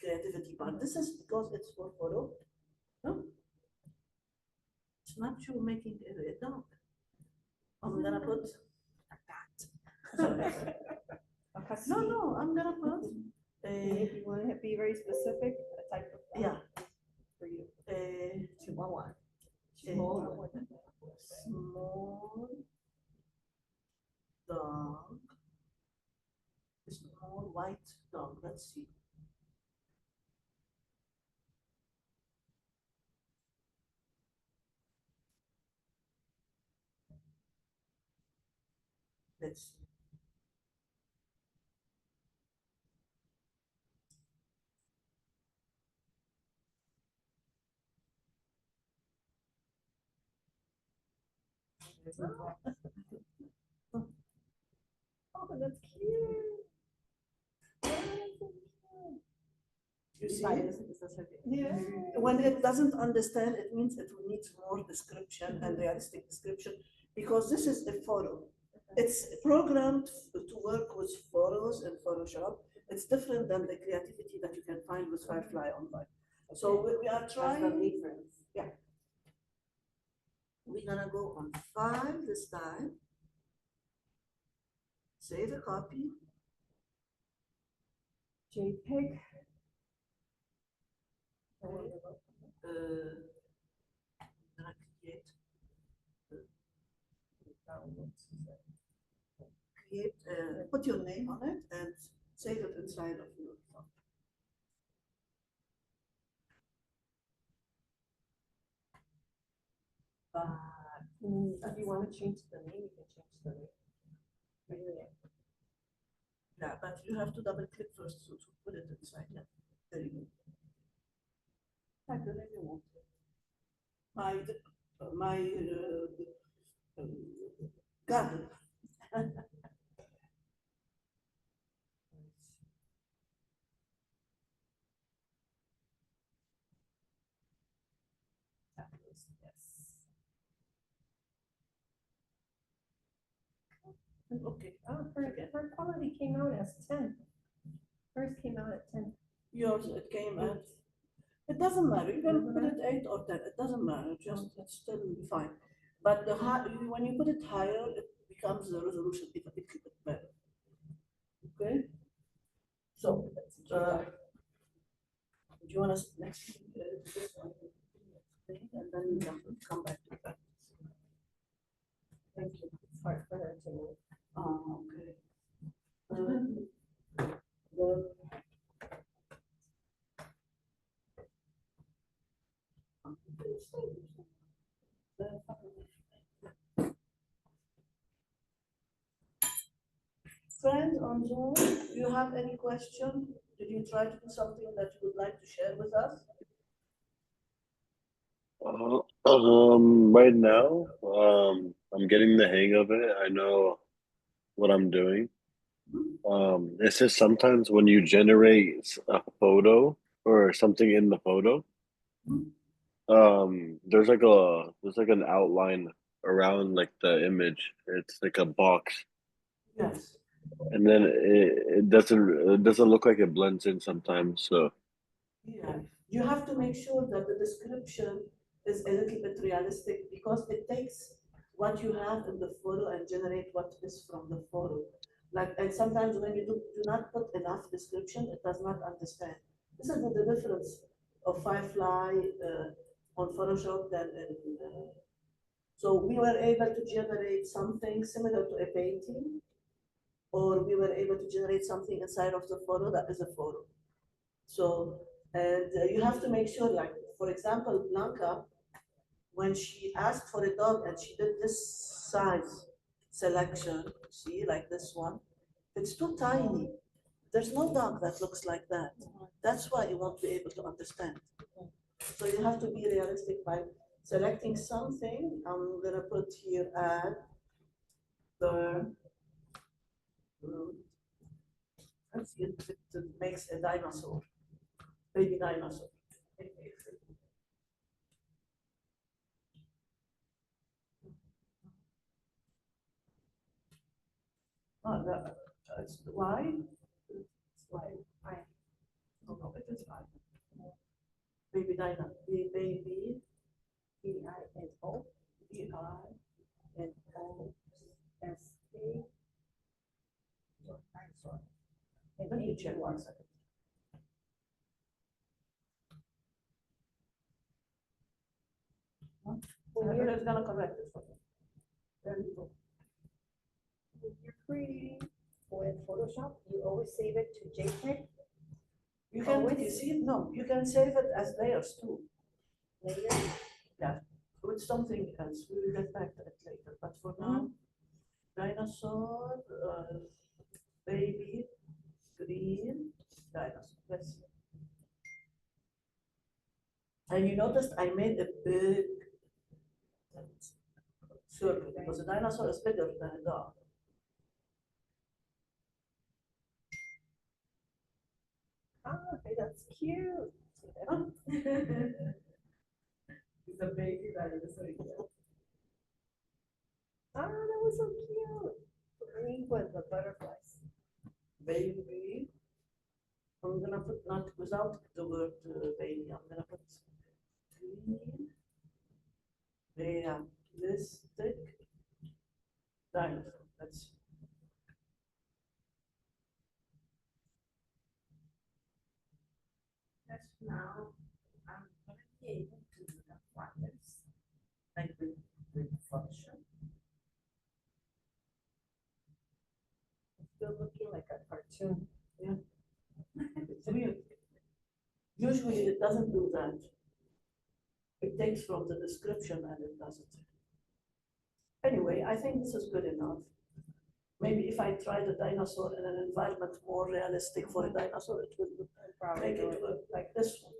creativity, but this is because it's for photo. No? It's not you making a dog. I'm gonna put a cat. No, I'm gonna put And if you want to be very specific, a type of dog yeah, for you. a Chihuahua. small dog, a small white dog. Let's see. Let's see. Oh, that's cute. You see? Yeah. When it doesn't understand, it means it needs more description and realistic description, because this is a photo. It's programmed to work with photos in Photoshop. It's different than the creativity that you can find with FireFly online. So we are That's the trying, difference. we're gonna go on file this time. Save a copy. JPEG. Gonna create, put your name on it and save it inside of your phone. If you want to change the name, you can change the name. Yeah, but you have to double click first to put it inside. Yeah, there you go. Type the name you want. My garden. Okay. Oh, her quality came out as 10. Hers came out at 10. Yours, it came at, it doesn't matter, you can put it 8 or 10, it doesn't matter, just, it's still fine. But the high, when you put it higher, it becomes the resolution a little bit better. Okay? So, do you want us next, this one, and then we can come back to that? Thank you. It's hard for her to move. Oh, okay. Friends on Zoom, do you have any question? Did you try to do something that you would like to share with us? Right now, I'm getting the hang of it. I know what I'm doing. It's just sometimes when you generate a photo or something in the photo, there's like an outline around like the image. It's like a box, Yes. and then it doesn't look like it blends in sometimes. So Yeah, you have to make sure that the description is a little bit realistic, because it takes what you have in the photo and generate what is from the photo. Like, and sometimes when you do not put enough description, it does not understand. This is the difference of FireFly on Photoshop than in. So we were able to generate something similar to a painting, or we were able to generate something inside of the photo that is a photo. So, and you have to make sure, like, for example, Blanca, when she asked for a dog and she did this size selection, see, like this one, it's too tiny. There's no dog that looks like that. That's why you won't be able to understand. So you have to be realistic by selecting something. I'm gonna put here add the, let's see, it makes a dinosaur, baby dinosaur. Oh, it's why? It's why. Oh, no, it is why. Baby dino, baby, D-I-N-O. D-I-N-O-S-A. Dinosaur. Let me check 1 second. It's gonna correct it for me. There you go. When you're creating with Photoshop, you always save it to JPEG. You can, you see, no, you can save it as layers too. Later. Yeah, with something else. We will get back to it later, but for now, dinosaur, baby, green dinosaur. Let's see. And you noticed I made a big circle because a dinosaur is bigger than a dog. Ah, okay, that's cute. It's a baby dinosaur. Ah, that was so cute. Green with the butterflies. Baby. I'm gonna put not without the word baby. I'm gonna put green, realistic dinosaur. Let's see. Yes, now I'm gonna be able to do the flyers like with function. Still looking like a cartoon. It's weird. Usually it doesn't do that. It takes from the description and it does it. Anyway, I think this is good enough. Maybe if I try the dinosaur in an environment more realistic for a dinosaur, it will Probably make do it it. work like this one.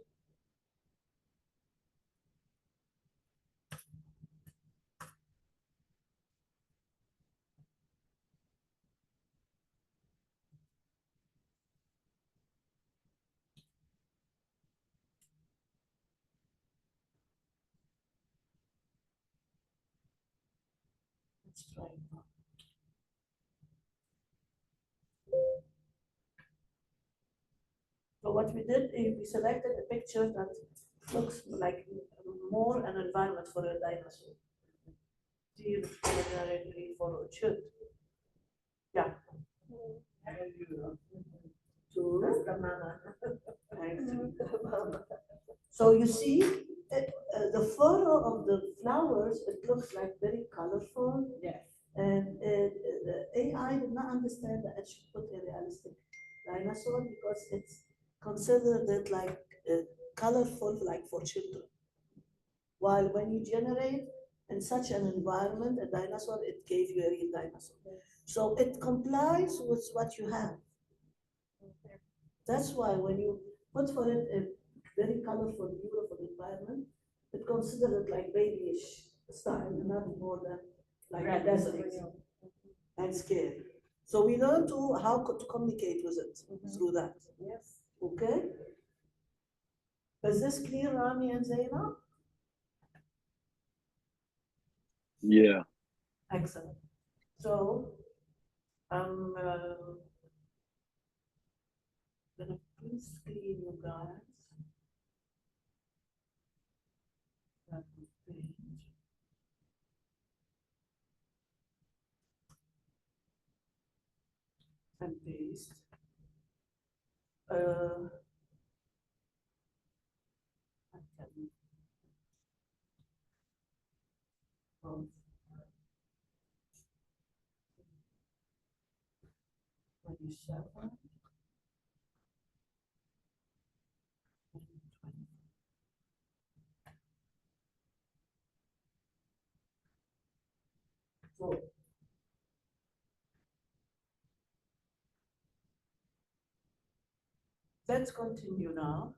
Let's try it now. So what we did is we selected a picture that looks like more an environment for a dinosaur. See if it's gonna generate a photo. It should. Yeah. Two. That's the mama. So you see, the photo of the flowers, it looks like very colorful. Yes. And the AI did not understand that it should put a realistic dinosaur because it's considered it like colorful, like for children. While when you generate in such an environment a dinosaur, it gave you a real dinosaur. So it complies with what you have. That's why when you put for it a very colorful, beautiful environment, it considered it like babyish style, not more than like a desert and scary. So we learn how to communicate with it through that. Yes. Okay? Is this clear, Rami and Zainab? Yeah. Excellent. So I'm gonna print screen you guys. That page. And paste. I can both 27 and 20. So let's continue now.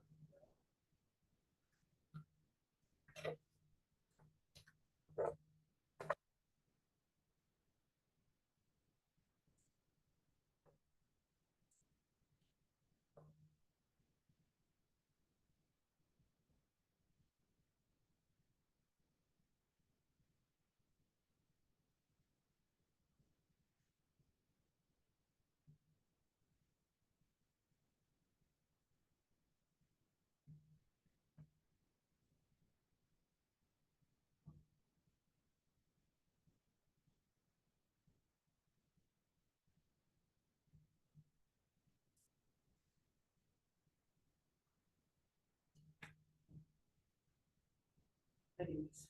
Anyways.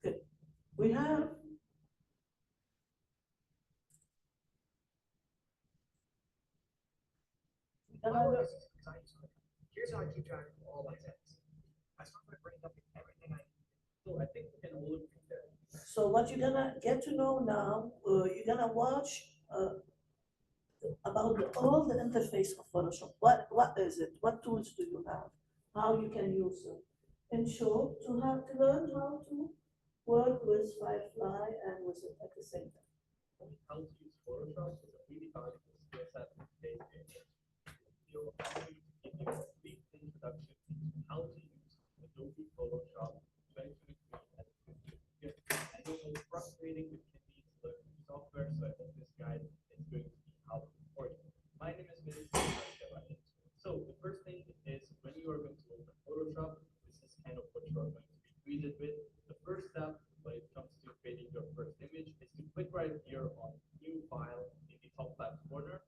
Good. We have And My I work know, is just design script. Here's how I keep track of all my tests. I start by bringing up everything I need. So I think we can all agree there. so what you're gonna get to know now, you're gonna watch about all the interface of Photoshop. What is it? What tools do you have? How you can use them? In short, to have to learn how to work with FireFly and with it at the same time. How to use Photoshop is a really valuable skill set in today's day and age. We'll allow you to give you a brief introduction into how to use Adobe Photoshop 2023 as a good. I know how frustrating it can be to learn new software, so I hope this guide is going to be helpful for you. My name is Vince. So the first thing is when you are going to open Photoshop, this is kind of what you are going to be greeted with. The first step when it comes to creating your first image is to click right here on New File in the top left corner.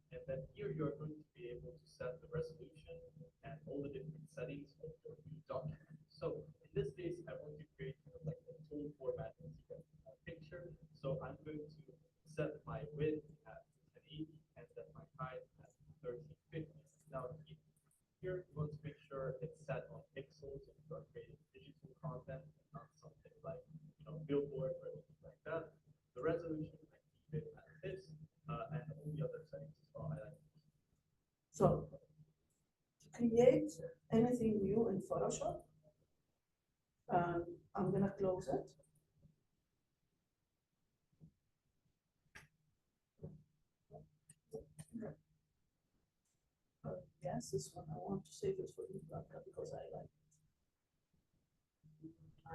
And then here you're going to be able to set the resolution and all the different settings of your new document. So in this case, I want to create kind of like a tone format as you can picture. So I'm going to set my width at 1080 and then my height at 1350. Now here you want to make sure it's set on pixels if you are creating digital content, not something like billboard or anything like that. The resolution I keep it as this, and all the other settings as well. I like to So to create anything new in Photoshop, I'm gonna close it. Yes, this one, I want to save it for you, Blanca, because I like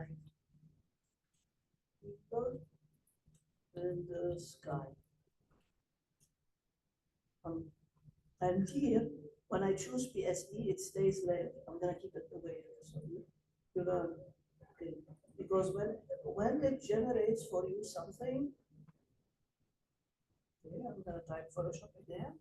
it. People and the sky. And here, when I choose PSD, it stays there. I'm gonna keep it the way it is. So you learn, okay? Because when it generates for you something, okay, I'm gonna type Photoshop again.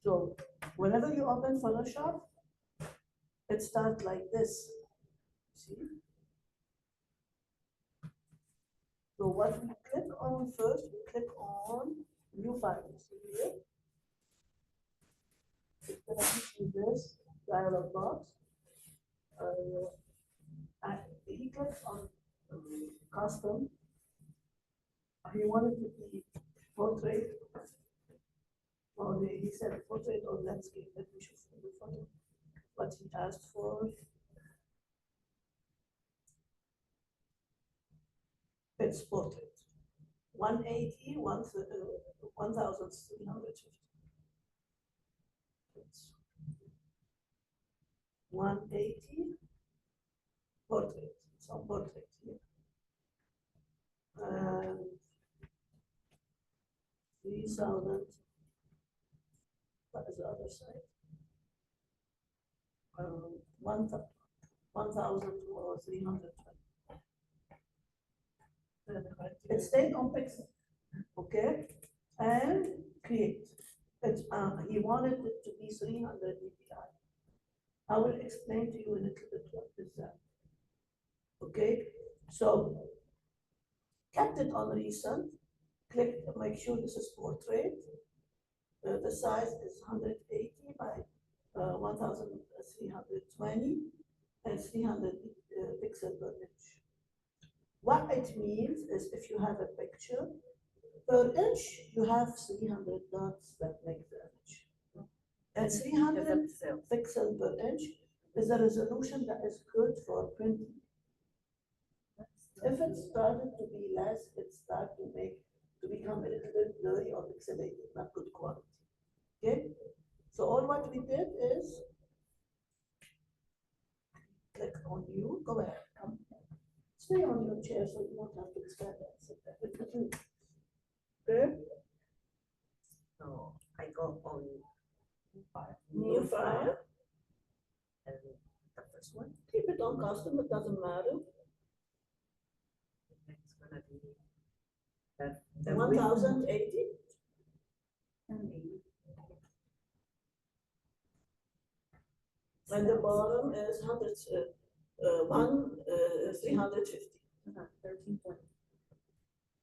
So whenever you open Photoshop, it starts like this. See? So what we click on first, we click on new file. See here? It's gonna give you this dialog box. He clicks on custom. He wanted to be portrait, or he said portrait or landscape. Let me show you the photo. What he asked for. It's portrait. 180, 1,350. It's 180 portrait. It's on portrait here. And 3,000. What is the other side? 1,320. It stayed on pixel, okay? And create. He wanted it to be 300 dpi. I will explain to you in a little bit what is that. Okay, so kept it on recent. Click, make sure this is portrait. The size is 180 by 1,320 and 300 pixel per inch. What it means is if you have a picture per inch, you have 300 dots that make the image. And 300 pixel per inch is a resolution that is good for printing. If it started to be less, it started to become a little bit blurry or pixelated, not good quality. Okay? So all what we did is click on you, go ahead, come. Stay on your chair so you don't have to stand and sit there. Okay? So I go on New file. and the first one, Keep it on custom, it doesn't matter. it's gonna be that. 1,080. And And the bottom is 350. 1320.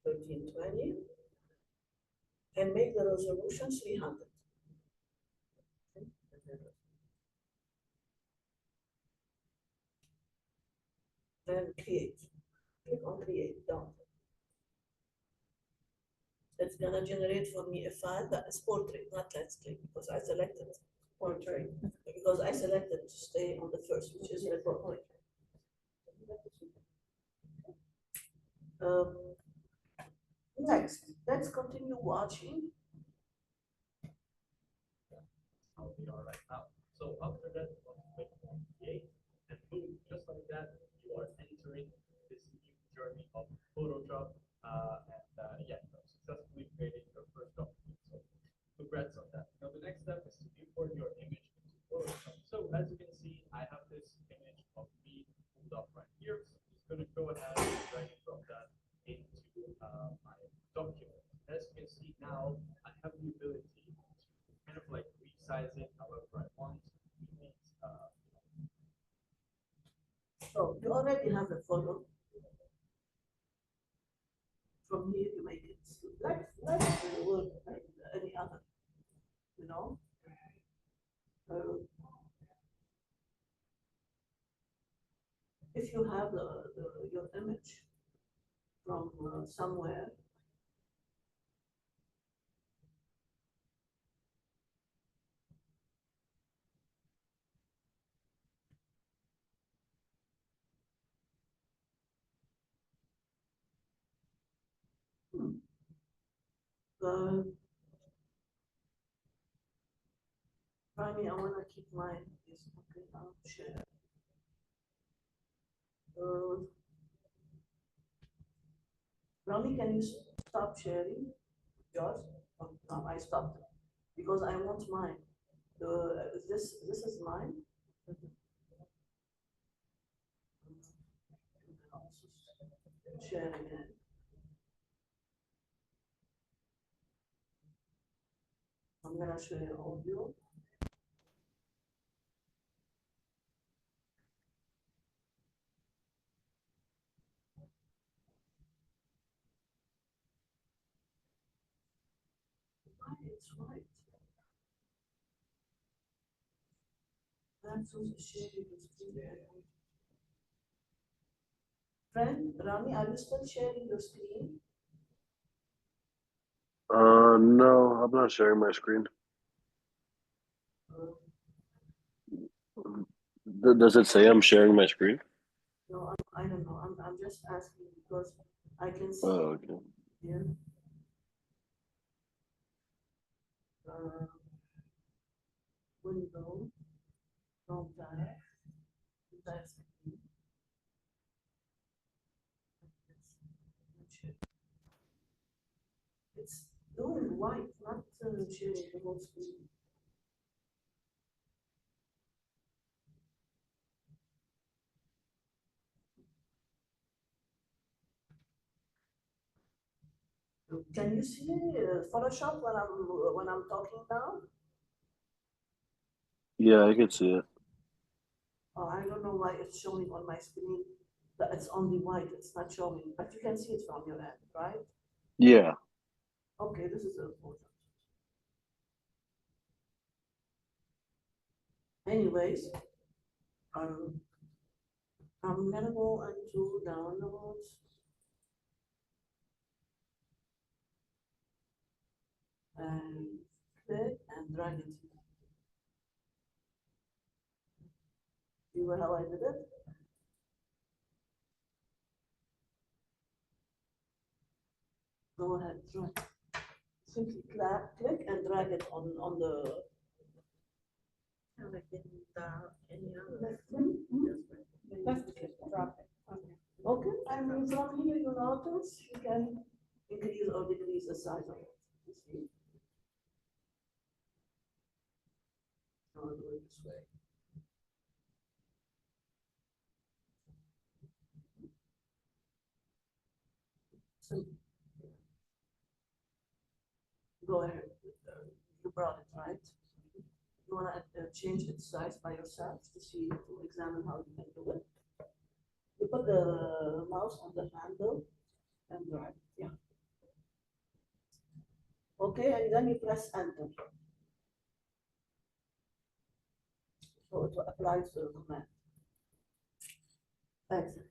1320. And make the resolution 300. Then create. Click on create, done. It's gonna generate for me a file that is portrait, not landscape, because I selected portrait. Because I selected to stay on the first, which is the portrait. Next, let's continue watching. How we are right now. So after that, you want to click on create, and boom, just like that, you are entering this new journey of Photoshop, yeah, you have successfully created your first document. So congrats on that. Now the next step is to import your image into Photoshop. So as you can see, I have this image of me pulled up right here. So I'm just going to go ahead and drag and drop that into my document. As you can see now, I have the ability to kind of like resize it however I want. So you already have a photo. From here you make it like Word, like any other, you know. If you have your image from somewhere, Rami, I want to keep mine. Is okay. I'll share. Rami, can you stop sharing yours? Oh, no, I stopped it because I want mine. This is mine. Share again. I'm gonna share audio. Why it's white? That's also sharing the screen. Friend, Rami, are you still sharing your screen? No, I'm not sharing my screen. Does it say I'm sharing my screen? No, I don't know. I'm just asking because I can see Oh, okay. here. Window, entire screen. It's doing white, not sharing the whole screen. Can you see Photoshop when I'm talking now? Yeah, I can see it. Oh, I don't know why it's showing on my screen that it's only white. It's not showing, but you can see it from your end, right? Yeah. Okay, this is important. Anyways, I'm gonna go into downloads and click and drag it. See how I did it? Go ahead, drag. Simply click and drag it on the Like in any other. left click. Left click, drop it. Okay. Okay, and from here you notice you can increase or decrease the size of it. You see? I'll do it this way. So go ahead. You brought it, right? You wanna change its size by yourself to see, to examine how you can do it. You put the mouse on the handle and drag, yeah. Okay, and then you press enter. So it applies the command. Excellent.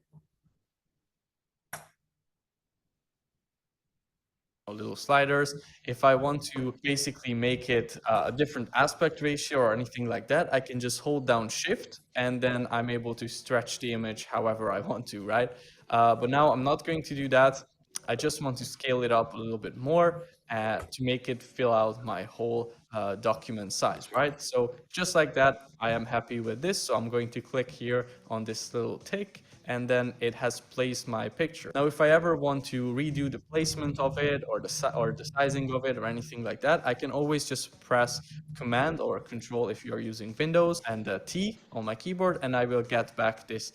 Little sliders. If I want to basically make it a different aspect ratio or anything like that, I can just hold down shift and then I'm able to stretch the image however I want to, right? But now I'm not going to do that. I just want to scale it up a little bit more to make it fill out my whole document size, right? So just like that, I am happy with this. So I'm going to click here on this little tick and then it has placed my picture. Now, if I ever want to redo the placement of it or the sizing of it or anything like that, I can always just press Command or Control if you're using Windows and T on my keyboard, and I will get back this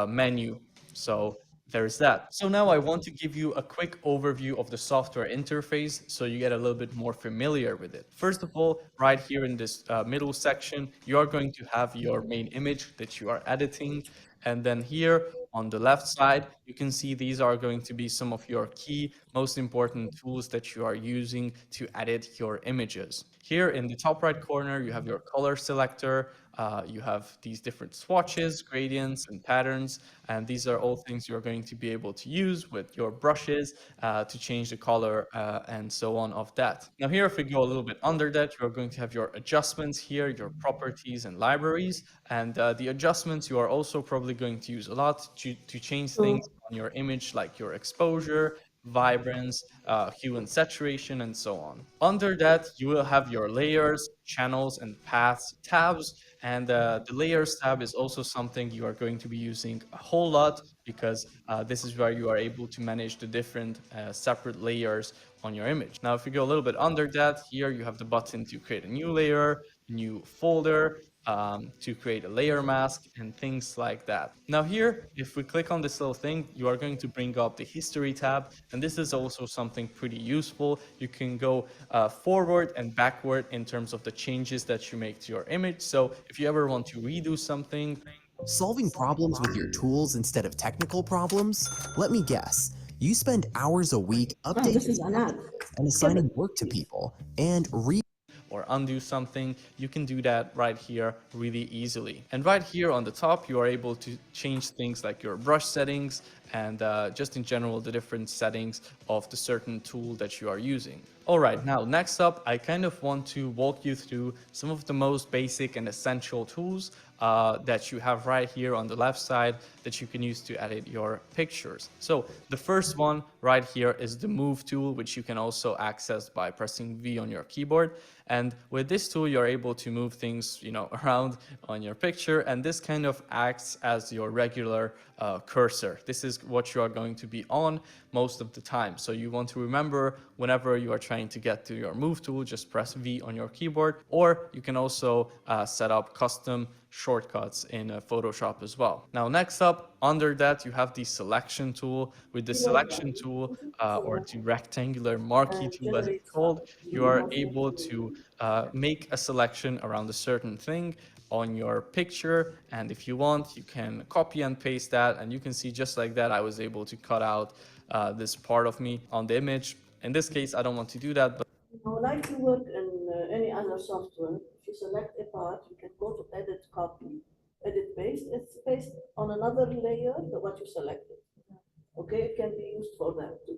menu. So there's that. So now I want to give you a quick overview of the software interface so you get a little bit more familiar with it. First of all, right here in this middle section, you are going to have your main image that you are editing. And then here on the left side, you can see these are going to be some of your key, most important tools that you are using to edit your images. Here in the top right corner, you have your color selector. You have these different swatches, gradients, and patterns. And these are all things you're going to be able to use with your brushes to change the color and so on of that. Now here, if we go a little bit under that, you're going to have your adjustments here, your properties and libraries. And the adjustments you are also probably going to use a lot to change things on your image, like your exposure, vibrance, hue and saturation, and so on. Under that, you will have your layers, channels, and paths tabs. And the layers tab is also something you are going to be using a whole lot because this is where you are able to manage the different separate layers on your image. Now, if you go a little bit under that, here you have the button to create a new layer, new folder, to create a layer mask and things like that. Now here, if we click on this little thing, you are going to bring up the history tab. And this is also something pretty useful. You can go forward and backward in terms of the changes that you make to your image. So if you ever want to redo something, solving problems with your tools instead of technical problems? Let me guess. You spend hours a week updating This is an ad. and assigning work to people and or undo something, you can do that right here really easily. And right here on the top, you are able to change things like your brush settings and just in general, the different settings of the certain tool that you are using. All right, now next up, I kind of want to walk you through some of the most basic and essential tools that you have right here on the left side that you can use to edit your pictures. So the first one right here is the Move tool, which you can also access by pressing V on your keyboard. And with this tool, you're able to move things, around on your picture. And this kind of acts as your regular cursor. This is what you are going to be on most of the time. So you want to remember whenever you are trying to get to your Move tool, just press V on your keyboard, or you can also set up custom shortcuts in Photoshop as well. Now, next up, under that, you have the selection tool. With the selection tool, or the rectangular marquee tool as it's called, you are able to make a selection around a certain thing on your picture. And if you want, you can copy and paste that. And you can see just like that, I was able to cut out this part of me on the image. In this case, I don't want to do that, but I would like to work in any other software. If you select a part, you can go to edit copy, edit paste. It's based on another layer than what you selected. Okay, it can be used for that too.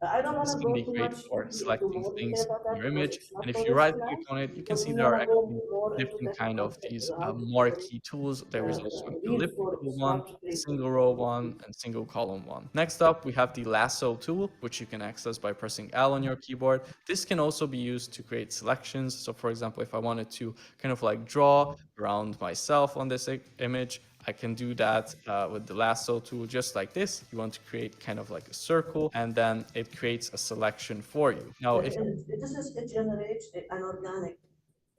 I don't want this to can go be too great much for into selecting more things detail about in that your because image. it's not And if for you this right click class. on it, you can But see we there want are to go actually more into different kind technical of these how to marquee tools. There is also an real elliptical photos, how one, to a take single row one, and single column one. Next up, we have the lasso tool, which you can access by pressing L on your keyboard. This can also be used to create selections. So for example, if I wanted to kind of like draw around myself on this image, I can do that with the lasso tool just like this. You want to create kind of like a circle, and then it creates a selection for you. Now, if it generates an organic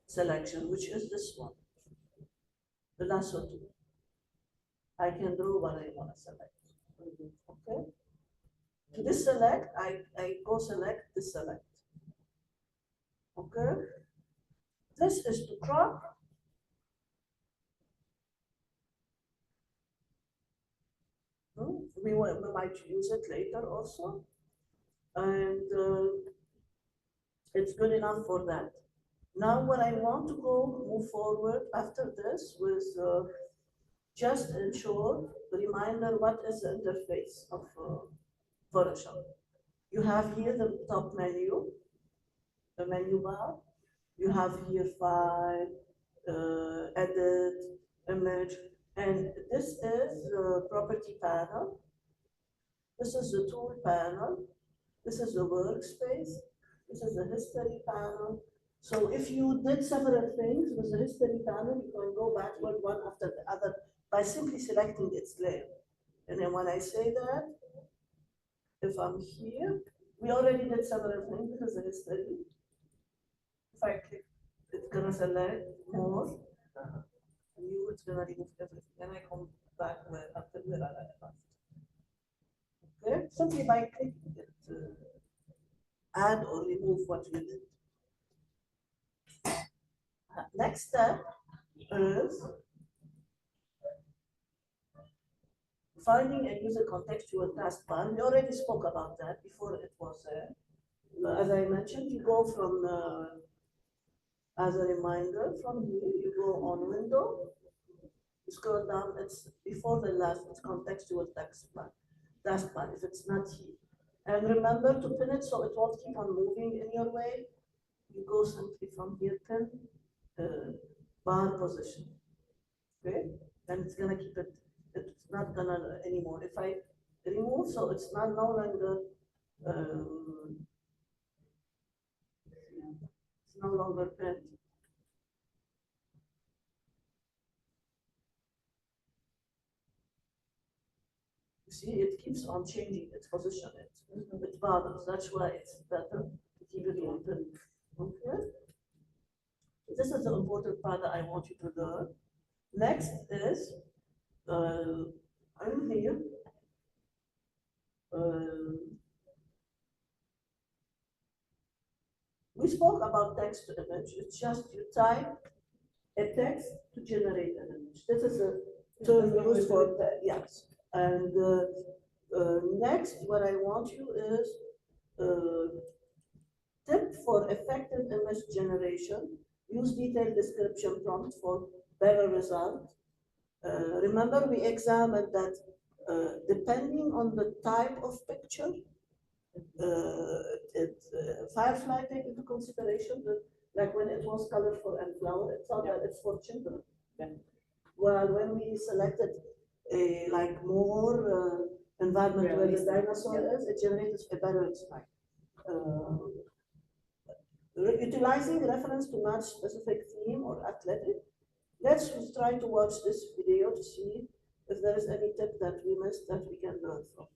selection, which is this one, the lasso tool. I can do what I want to select. Okay. To this select, I go select this select. Okay. This is to crop. We might use it later also. And it's good enough for that. Now what I want to move forward after this with just in short reminder what is the interface of Photoshop. You have here the top menu, the menu bar. You have here file, edit, image, and this is the property panel. This is the tool panel. This is the workspace. This is the history panel. So if you did several things with the history panel, you can go backward one after the other by simply selecting its layer. And then when I say that, if I'm here, we already did several things. This is the history. If I click, it's gonna select more. New, it's gonna remove everything. Then I come back after where I left. Okay, simply by clicking it, add or remove what you did. Next step is finding a user contextual taskbar. We already spoke about that before it was there. As I mentioned, you go from, as a reminder, from here, you go on window, you scroll down, it's before the last, it's contextual taskbar, if it's not here. And remember to pin it so it won't keep on moving in your way. You go simply from here, pin, bar position, okay? And it's gonna keep it, it's not gonna anymore. If I remove, so it's not no longer, it's no longer pinned. You see, it keeps on changing its position. It bothers. That's why it's better to keep it on pin. Okay. This is the important part that I want you to learn. Next is, I'm here. We spoke about text to image. It's just you type a text to generate an image. This is a term used for that, yes. And next, what I want you is tip for effective image generation. Use detailed description prompt for better result. Remember, we examined that depending on the type of picture, FireFly take into consideration that, like when it was colorful and flower, it thought that it's for children. Well, when we selected a like more environment where the dinosaur is, it generates a better style. Utilizing reference to match specific theme or athletic. Let's try to watch this video to see if there is any tip that we missed that we can learn from.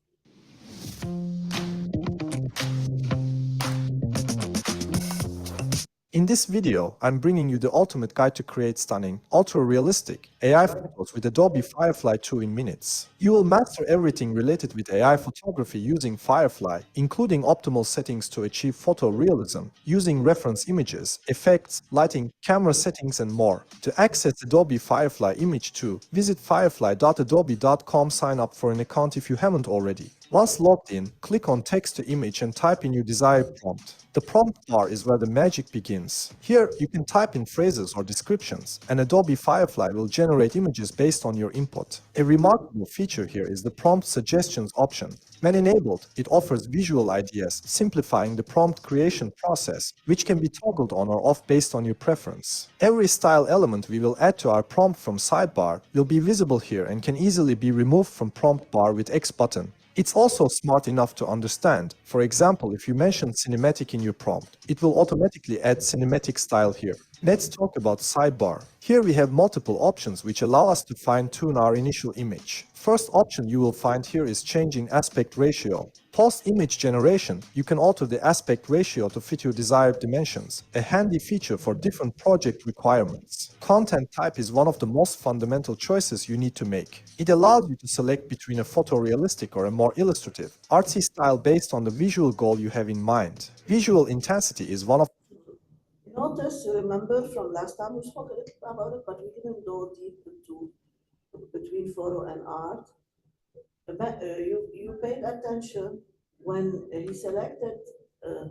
In this video, I'm bringing you the ultimate guide to create stunning, ultra-realistic AI photos with Adobe FireFly 2 in minutes. You will master everything related with AI photography using FireFly, including optimal settings to achieve photorealism, using reference images, effects, lighting, camera settings, and more. To access Adobe FireFly Image 2, visit firefly.adobe.com, sign up for an account if you haven't already. Once logged in, click on Text to Image and type in your desired prompt. The prompt bar is where the magic begins. Here, you can type in phrases or descriptions, and Adobe FireFly will generate images based on your input. A remarkable feature here is the Prompt Suggestions option. When enabled, it offers visual ideas, simplifying the prompt creation process, which can be toggled on or off based on your preference. Every style element we will add to our prompt from sidebar will be visible here and can easily be removed from prompt bar with X button. It's also smart enough to understand. For example, if you mention cinematic in your prompt, it will automatically add cinematic style here. Let's talk about sidebar. Here we have multiple options which allow us to fine-tune our initial image. First option you will find here is changing aspect ratio. Post-image generation, you can alter the aspect ratio to fit your desired dimensions, a handy feature for different project requirements. Content type is one of the most fundamental choices you need to make. It allows you to select between a photorealistic or a more illustrative, artsy style based on the visual goal you have in mind. Visual intensity is one of Notice, you remember from last time we spoke a little about it, but we didn't go deep into between photo and art. You paid attention when he selected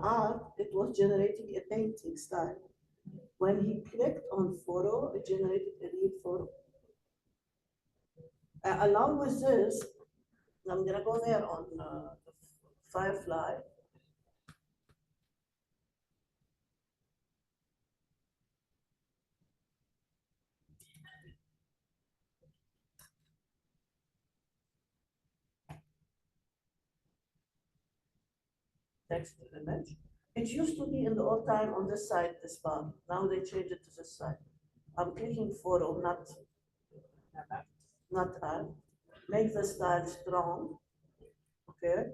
art, it was generating a painting style. When he clicked on photo, it generated a real photo. Along with this, I'm gonna go there on FireFly. Text to image. It used to be in the old time on this side, this bar. Now they changed it to this side. I'm clicking photo, not add. Make the style strong. Okay.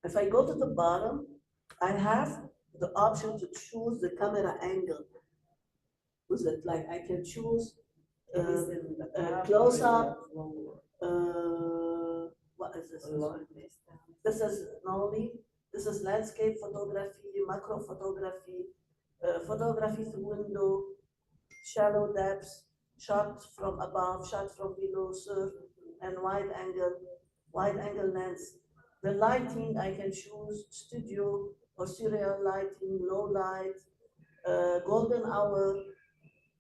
If I go to the bottom, I have the option to choose the camera angle. Was it like I can choose close up? What is this? This is normally, this is landscape photography, macro photography, photography through window, shallow depths, shot from above, shot from below, surf, and wide angle lens. The lighting, I can choose studio or serial lighting, low light, golden hour,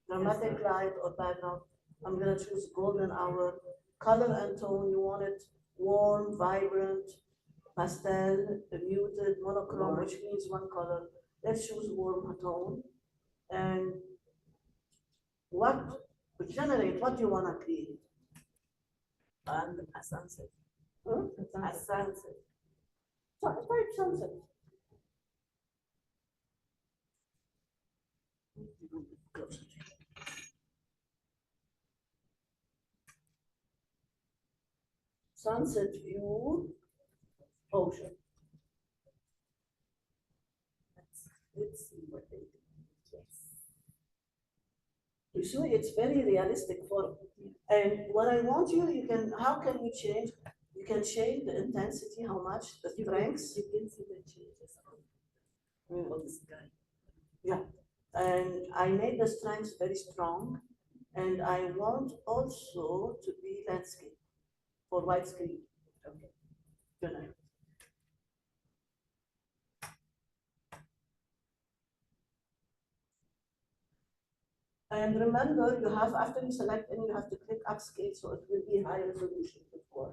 dramatic light or background. I'm gonna choose golden hour. Color and tone, you want it warm, vibrant, pastel, muted, monochrome, which means one color. Let's choose warm tone. And generate what you wanna create. And a sunset. A sunset. So type sunset. Sunset view, ocean. Let's see what they do. Yes. You see, it's very realistic photo. And what I want you can, how can you change? You can change the intensity, how much, the strengths. You can see the changes on this guy. Yeah, and I made the strengths very strong. And I want also to be landscape for widescreen. Okay. Good. And remember, you have, after you select and you have to click upscale, so it will be high resolution before.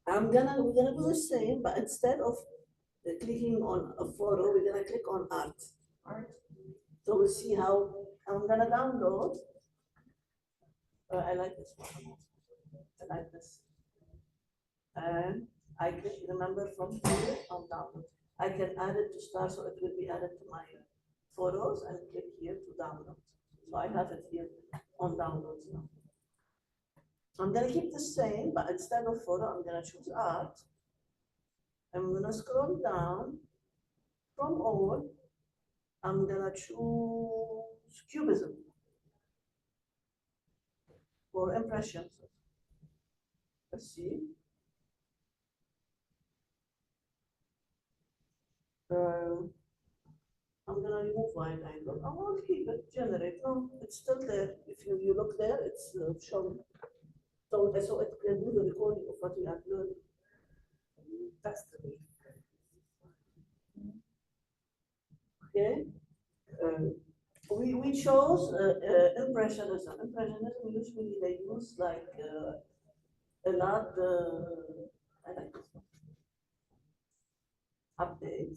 We're gonna do the same, but instead of clicking on a photo, we're gonna click on art. So we'll see how, I'm gonna download. I like this one. I like this. And I click, remember from here on download. I can add it to start, so it will be added to my photos and click here to download. So I have it here on downloads now. So I'm gonna keep the same, but instead of photo, I'm gonna choose art. I'm gonna scroll down from all. I'm gonna choose cubism for impressions. Let's see. I'm gonna remove wide angle. I want to keep it, generate. No, it's still there. If you look there, it's shown. So it can do the recording of what we upload. That's the way. Okay. We chose impressionism. Impressionism usually they use like a lot. I like this one. Update,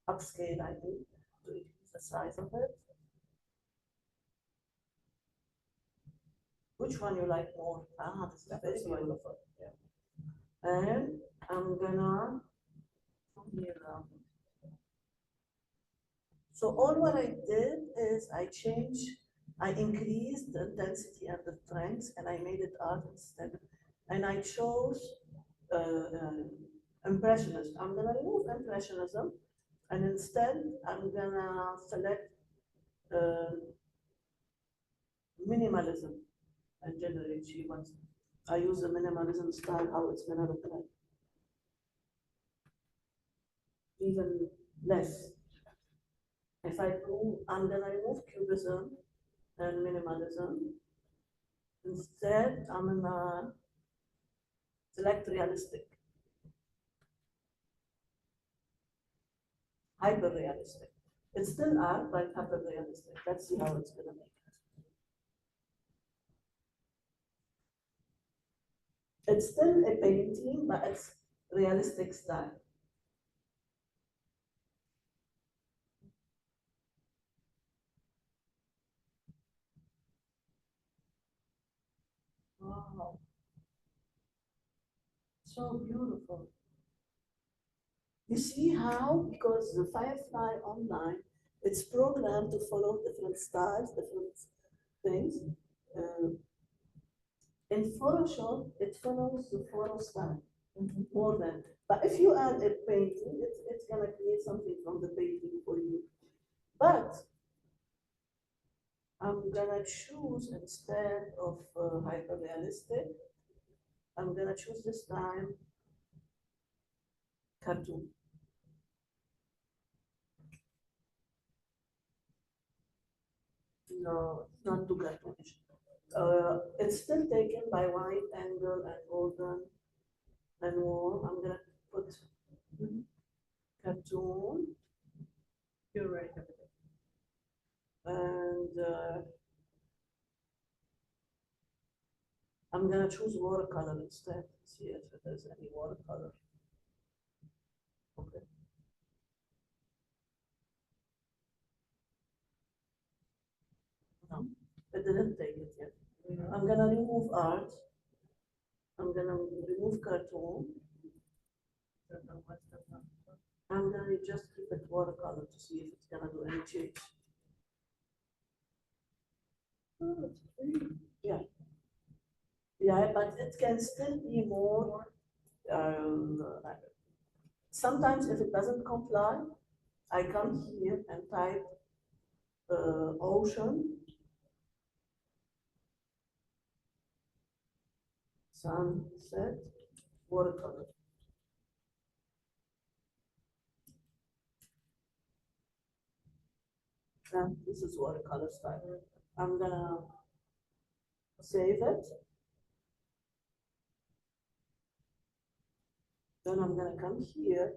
upscale. I think to increase the size of it. Which one you like more? This is very beautiful. Yeah. And I'm gonna here. So all what I did is I increased the intensity and the strength, and I made it art instead. And I chose impressionism. I'm gonna remove impressionism, and instead I'm gonna select minimalism and generate she wants. I use the minimalism style, how it's gonna look like. Even less. If I do, I'm gonna remove cubism and minimalism. Instead, I'm gonna select realistic, hyper realistic. It's still art, but hyper realistic. Let's see how it's gonna make it. It's still a painting, but it's realistic style. Wow. So beautiful. You see how, because the FireFly online, it's programmed to follow different styles, different things. In Photoshop, it follows the photo style more than. But if you add a painting, it's gonna create something from the painting for you. But I'm gonna choose instead of hyper realistic, I'm gonna choose this time cartoon. No, it's not too cartoonish. It's still taken by wide angle and golden and warm. I'm gonna put cartoon. You're right. And I'm gonna choose watercolor instead. See if there's any watercolor. Okay. No, it didn't take it yet. I'm gonna remove art. I'm gonna remove cartoon. I'm gonna just keep it watercolor to see if it's gonna do any change. Oh, it's pretty. Yeah. Yeah, but it can still be more. Sometimes if it doesn't comply, I come here and type ocean, sunset, watercolor. And this is watercolor style. I'm gonna save it. Then I'm gonna come here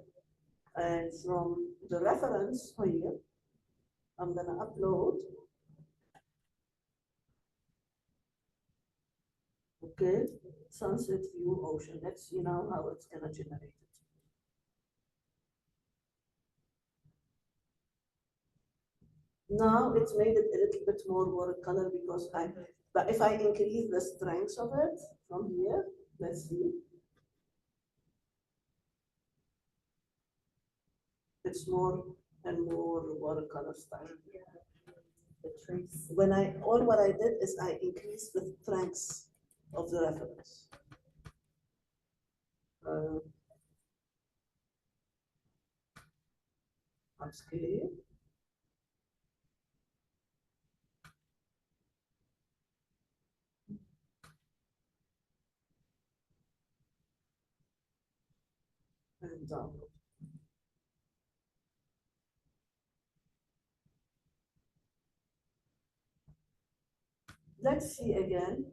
and from the reference here, I'm gonna upload. Okay, sunset view ocean. Let's see now how it's gonna generate it. Now it's made it a little bit more watercolor because but if I increase the strength of it from here, let's see. It's more and more watercolor style. When what I did is I increased the strength of the reference. Upscale. And download. Let's see again.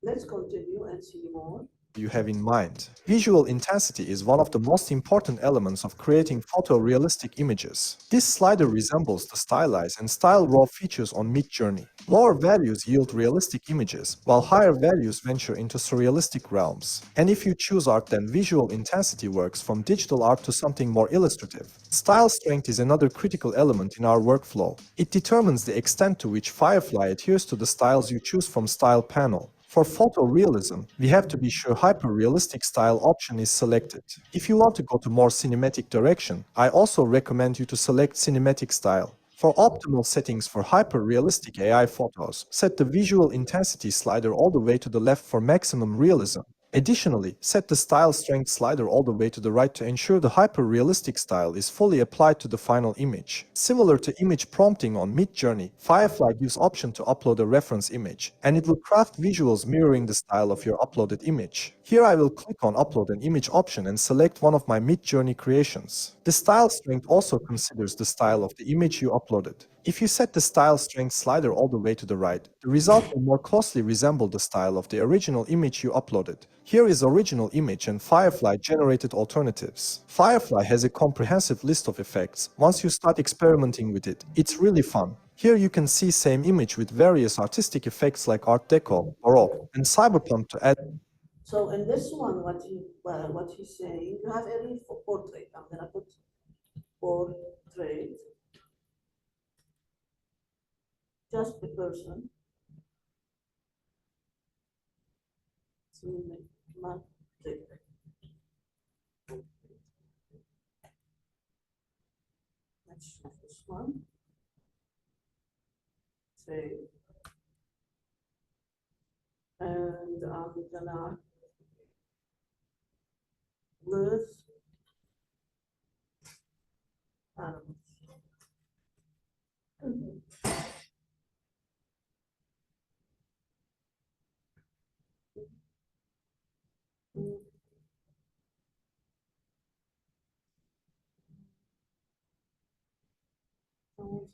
Let's continue and see more. You have in mind. Visual intensity is one of the most important elements of creating photorealistic images. This slider resembles the stylize and style raw features on Midjourney. Lower values yield realistic images, while higher values venture into surrealistic realms. And if you choose art, then visual intensity works from digital art to something more illustrative. Style strength is another critical element in our workflow. It determines the extent to which FireFly adheres to the styles you choose from Style panel. For photorealism, we have to be sure hyper-realistic style option is selected. If you want to go to more cinematic direction, I also recommend you to select cinematic style. For optimal settings for hyper-realistic AI photos, set the visual intensity slider all the way to the left for maximum realism. Additionally, set the style strength slider all the way to the right to ensure the hyper-realistic style is fully applied to the final image. Similar to image prompting on Midjourney, FireFly gives option to upload a reference image, and it will craft visuals mirroring the style of your uploaded image. Here I will click on Upload an Image option and select one of my Midjourney creations. The style strength also considers the style of the image you uploaded. If you set the style strength slider all the way to the right, the result will more closely resemble the style of the original image you uploaded. Here is original image and FireFly generated alternatives. FireFly has a comprehensive list of effects. Once you start experimenting with it, it's really fun. Here you can see same image with various artistic effects like Art Deco, Baroque, and Cyberpunk to add. So in this one, what he's saying, you have a real portrait. I'm gonna put portrait, just a person. Cinematic. Let's choose this one. Save. And I'm gonna list animals.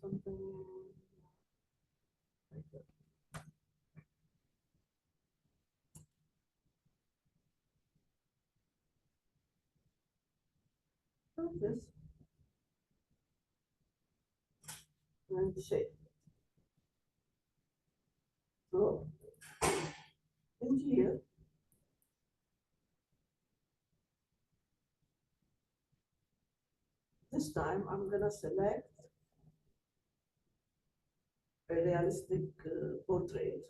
Something like that. Like this. And shape. So in here, this time I'm gonna select a realistic portrait.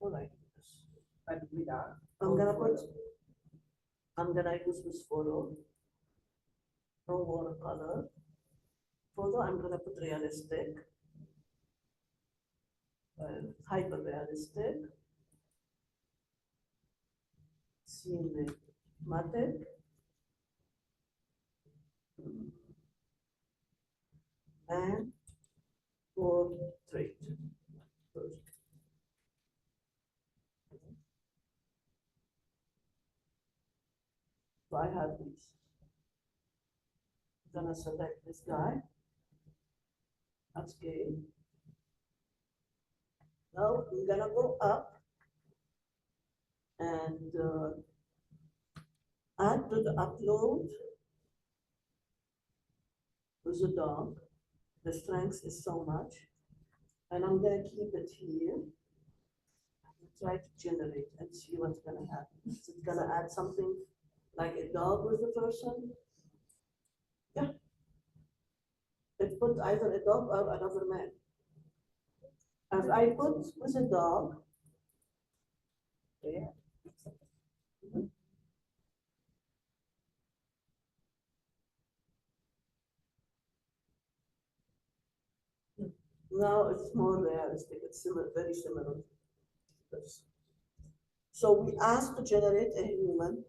Like this. I'm gonna use this photo. No watercolor. Photo, I'm gonna put realistic. Hyper realistic. Cinematic. And portrait. So I have these. I'm gonna select this guy. That's okay. Now we're gonna go up and add to the upload with the dog. The strength is so much. And I'm gonna keep it here. Try to generate and see what's gonna happen. Is it gonna add something like a dog with the person? Yeah. It put either a dog or another man. As I put with a dog, yeah. Now it's more realistic. It's similar, very similar to this. So we asked to generate a human,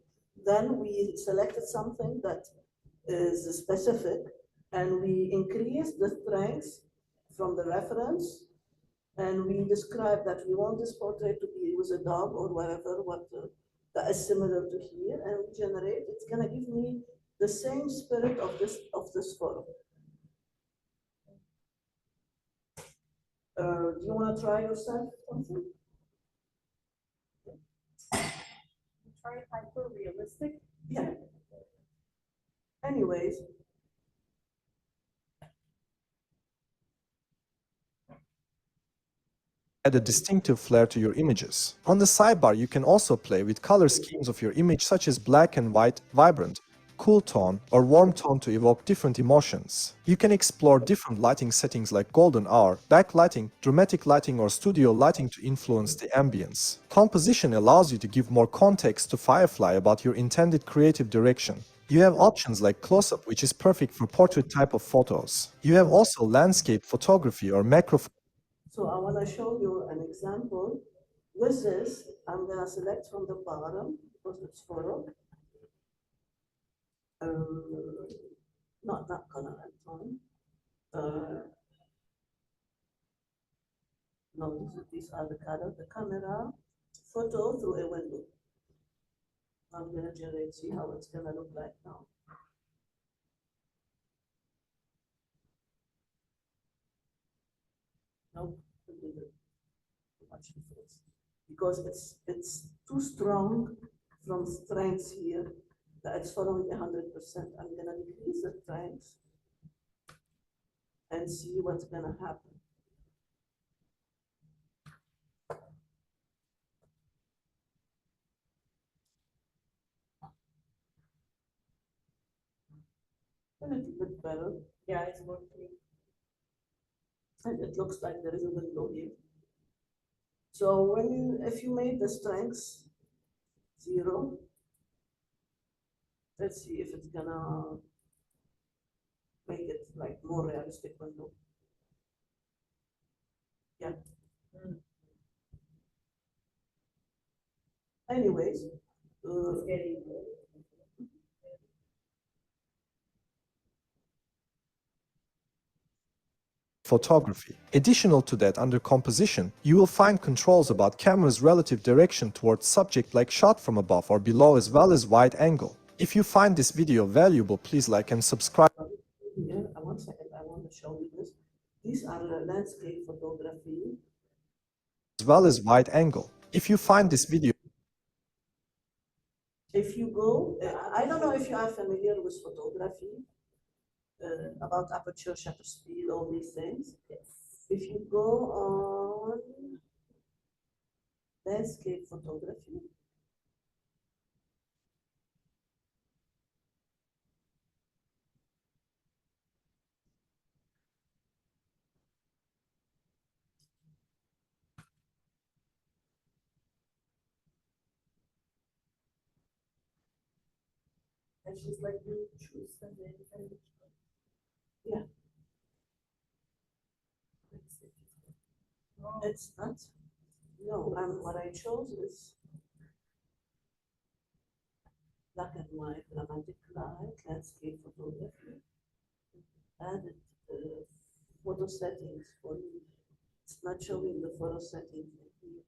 then we selected something that is specific, and we increased the strength from the reference, and we described that we want this portrait to be with a dog or whatever, that is similar to here, and we generate. It's gonna give me the same spirit of this photo. Do you want to try yourself something? Try hyper realistic. Yeah. Anyways. Add a distinctive flair to your images. On the sidebar, you can also play with color schemes of your image such as black and white, vibrant, cool tone, or warm tone to evoke different emotions. You can explore different lighting settings like golden hour, backlighting, dramatic lighting, or studio lighting to influence the ambience. Composition allows you to give more context to FireFly about your intended creative direction. You have options like close-up, which is perfect for portrait type of photos. You have also landscape photography or macro. So I want to show you an example. With this, I'm going to select from the bottom because it's photo. Not color and tone. No, these are the color. The camera, photo through a window. I'm going to generate, see how it's going to look like now. Nope, too much difference. Because it's too strong from strength here that it's following 100%. I'm gonna decrease the strength and see what's gonna happen. A little bit better. Yeah, it's more clean. And it looks like there is a window here. So if you made the strength 0, let's see if it's gonna make it like more realistic window. Yeah. Anyways, photography. Additional to that, under composition, you will find controls about camera's relative direction towards subject like shot from above or below as well as wide angle. If you find this video valuable, please like and subscribe. here, one second, I want to show you this. These are landscape photography. As well as wide angle. If you find this video, if you go, I don't know if you are familiar with photography, about aperture, shutter speed, all these things. Yes. If you go on landscape photography, and she's like, you choose and then yeah. It's not. No, what I chose is black and white, dramatic light, landscape photography, added photo settings for you. It's not showing the photo settings here.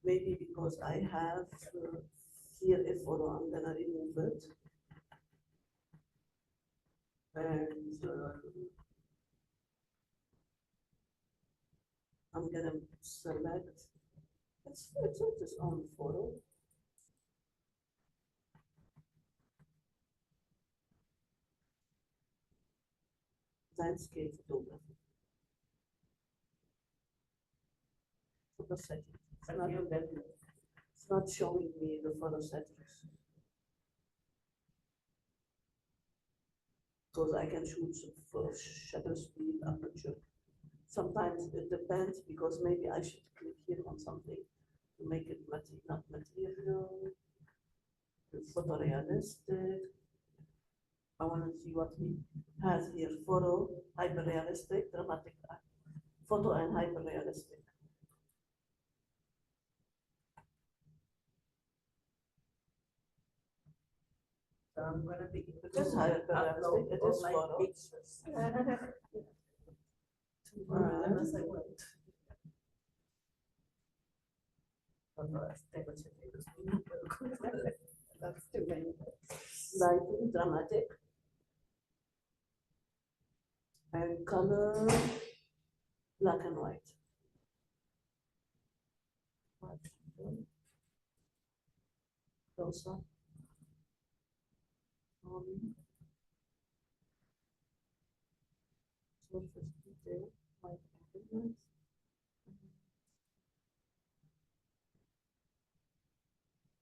Maybe because I have here a photo, I'm gonna remove it. And I'm gonna select, it's its own photo. Landscape photography. Photo settings. It's not showing me the photo settings. Because I can choose for shutter speed, aperture. Sometimes it depends because maybe I should click here on something to make it not material, photorealistic. I want to see what he has here. Photo, hyper-realistic, dramatic, photo and hyper-realistic. So I'm going to be just hyper-realistic. It is photo. Unless I want. That's too many. Lighting, dramatic. And color, black and white. Close up. Surface detail, white and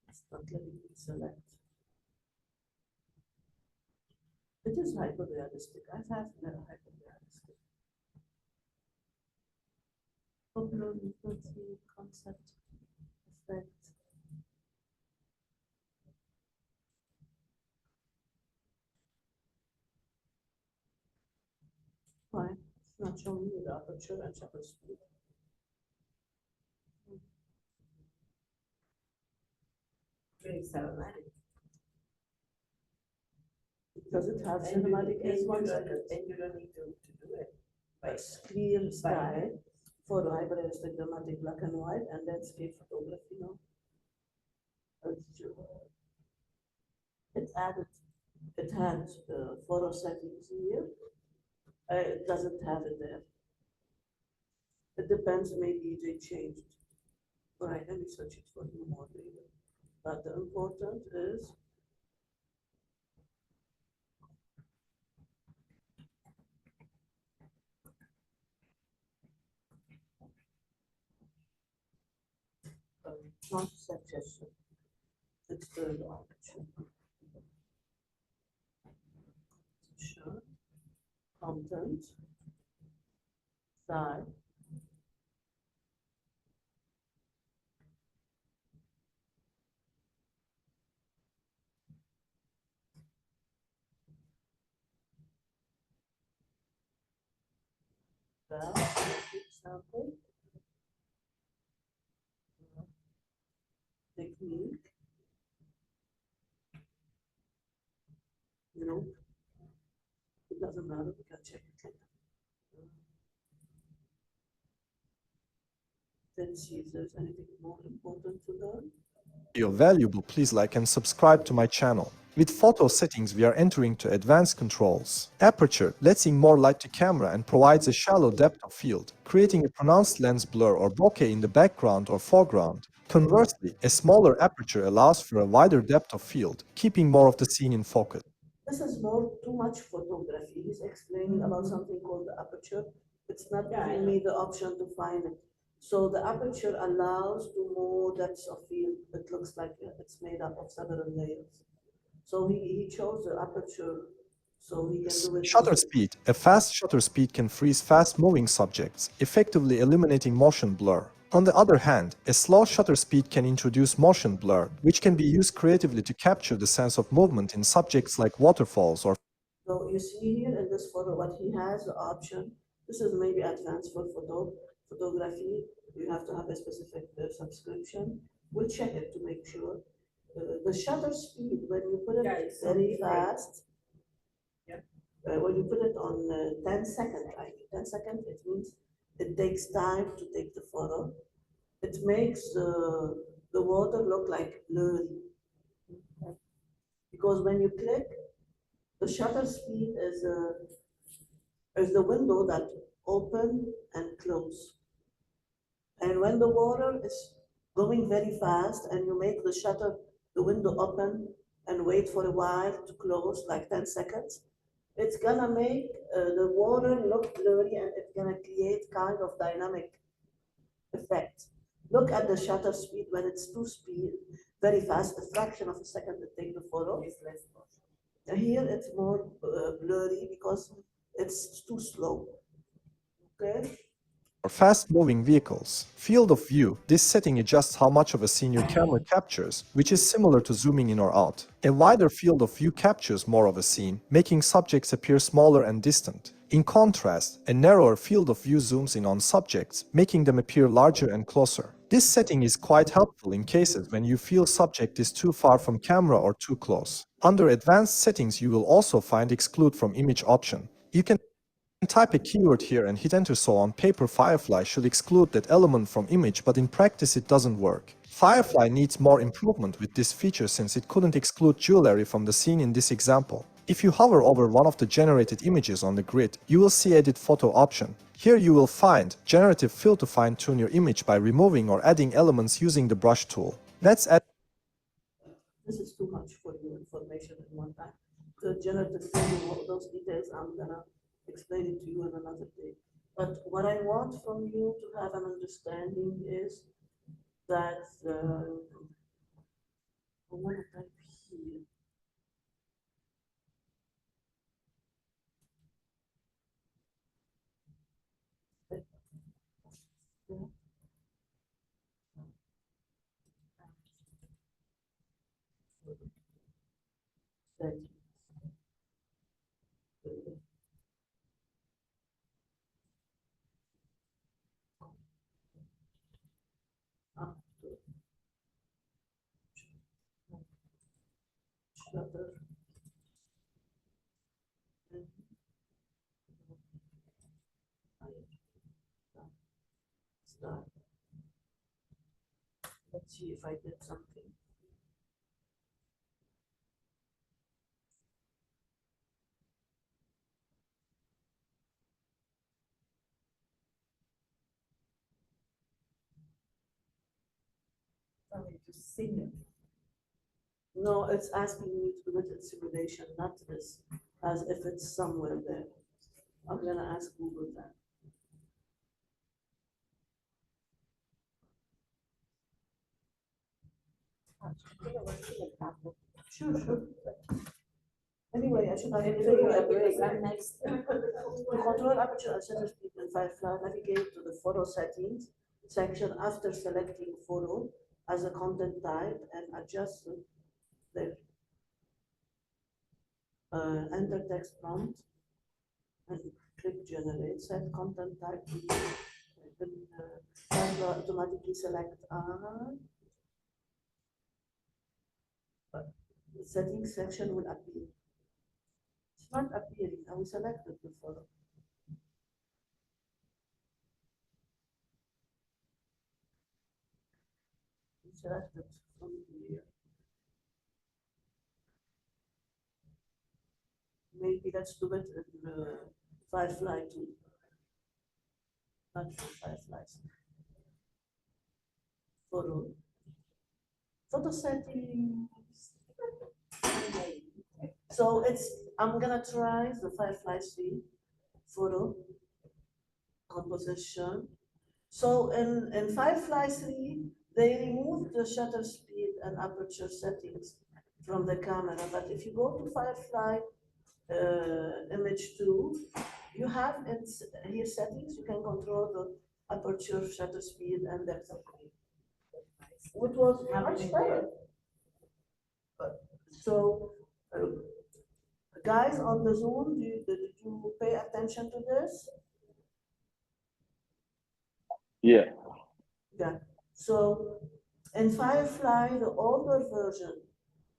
it's not letting me select. It is hyper-realistic. I've had hyper-realistic. Popular frequency, concept, effect. Not showing you the aperture and shutter speed. Very cinematic. Does it have cinematic as 1 second? And you don't need to do it. It's clear sky for hyperrealistic dramatic black and white and landscape photography, no? It added, it had photo settings here. It doesn't have it there. It depends, maybe they changed. All right, let me search it for you more later. But the important is not suggestion. It's the option. Sure. Content. Side. Example. Technique. No, it doesn't matter. We can check it later. Let's see if there's anything more important to learn. If you're valuable, please like and subscribe to my channel. With photo settings, we are entering to advanced controls. Aperture lets in more light to camera and provides a shallow depth of field, creating a pronounced lens blur or bokeh in the background or foreground. Conversely, a smaller aperture allows for a wider depth of field, keeping more of the scene in focus. This is more too much photography. He's explaining about something called the aperture. It's not giving me the option to find it. So the aperture allows to more depths of field. It looks like it's made up of several layers. So he chose the aperture so he can do it. Shutter speed. A fast shutter speed can freeze fast-moving subjects, effectively eliminating motion blur. On the other hand, a slow shutter speed can introduce motion blur, which can be used creatively to capture the sense of movement in subjects like waterfalls or. So you see here in this photo what he has, the option. This is maybe advanced for photography. You have to have a specific subscription. We'll check it to make sure. The shutter speed, when you put it very fast, when you put it on 10 seconds, like 10 seconds, it means it takes time to take the photo. It makes the water look like blurry. Because when you click, the shutter speed is the window that open and close. And when the water is going very fast and you make the window open and wait for a while to close, like 10 seconds, it's gonna make the water look blurry and it's gonna create kind of dynamic effect. Look at the shutter speed when it's very fast, a fraction of a second to take the photo. Here it's more blurry because it's too slow. Okay. Or fast-moving vehicles. Field of view. This setting adjusts how much of a scene your camera captures, which is similar to zooming in or out. A wider field of view captures more of a scene, making subjects appear smaller and distant. In contrast, a narrower field of view zooms in on subjects, making them appear larger and closer. This setting is quite helpful in cases when you feel subject is too far from camera or too close. Under advanced settings, you will also find exclude from image option. You can type a keyword here and hit enter, so on paper FireFly should exclude that element from image, but in practice it doesn't work. FireFly needs more improvement with this feature since it couldn't exclude jewelry from the scene in this example. If you hover over one of the generated images on the grid, you will see Edit Photo option. Here you will find Generative Fill to fine-tune your image by removing or adding elements using the brush tool. Let's add. This is too much for your information in one time. The generative fill, all those details, I'm gonna explain it to you in another day. But what I want from you to have an understanding is that I want to type here. That shutter. Start. Let's see if I did something. No, it's asking me to do it in simulation, not this, as if it's somewhere there. I'm gonna ask Google that. Sure, sure. Anyway, I should have given you a break. I'm next. To control aperture and shutter speed in FireFly, navigate to the photo settings section after selecting photo as a content type and adjust it there. Enter text prompt and click generate. Set content type to FireFly automatically select the settings section will appear. It's not appearing. I will select it before. Select it from here. Maybe let's do it in FireFly too. Not FireFlies. Photo settings. So I'm gonna try the FireFly 3 photo composition. So in FireFly 3, they removed the shutter speed and aperture settings from the camera. But if you go to FireFly image 2, you have here settings. You can control the aperture, shutter speed, and depth of field, which was much better. So, guys on the Zoom, did you pay attention to this? Yeah. Yeah. So, in FireFly, the older version,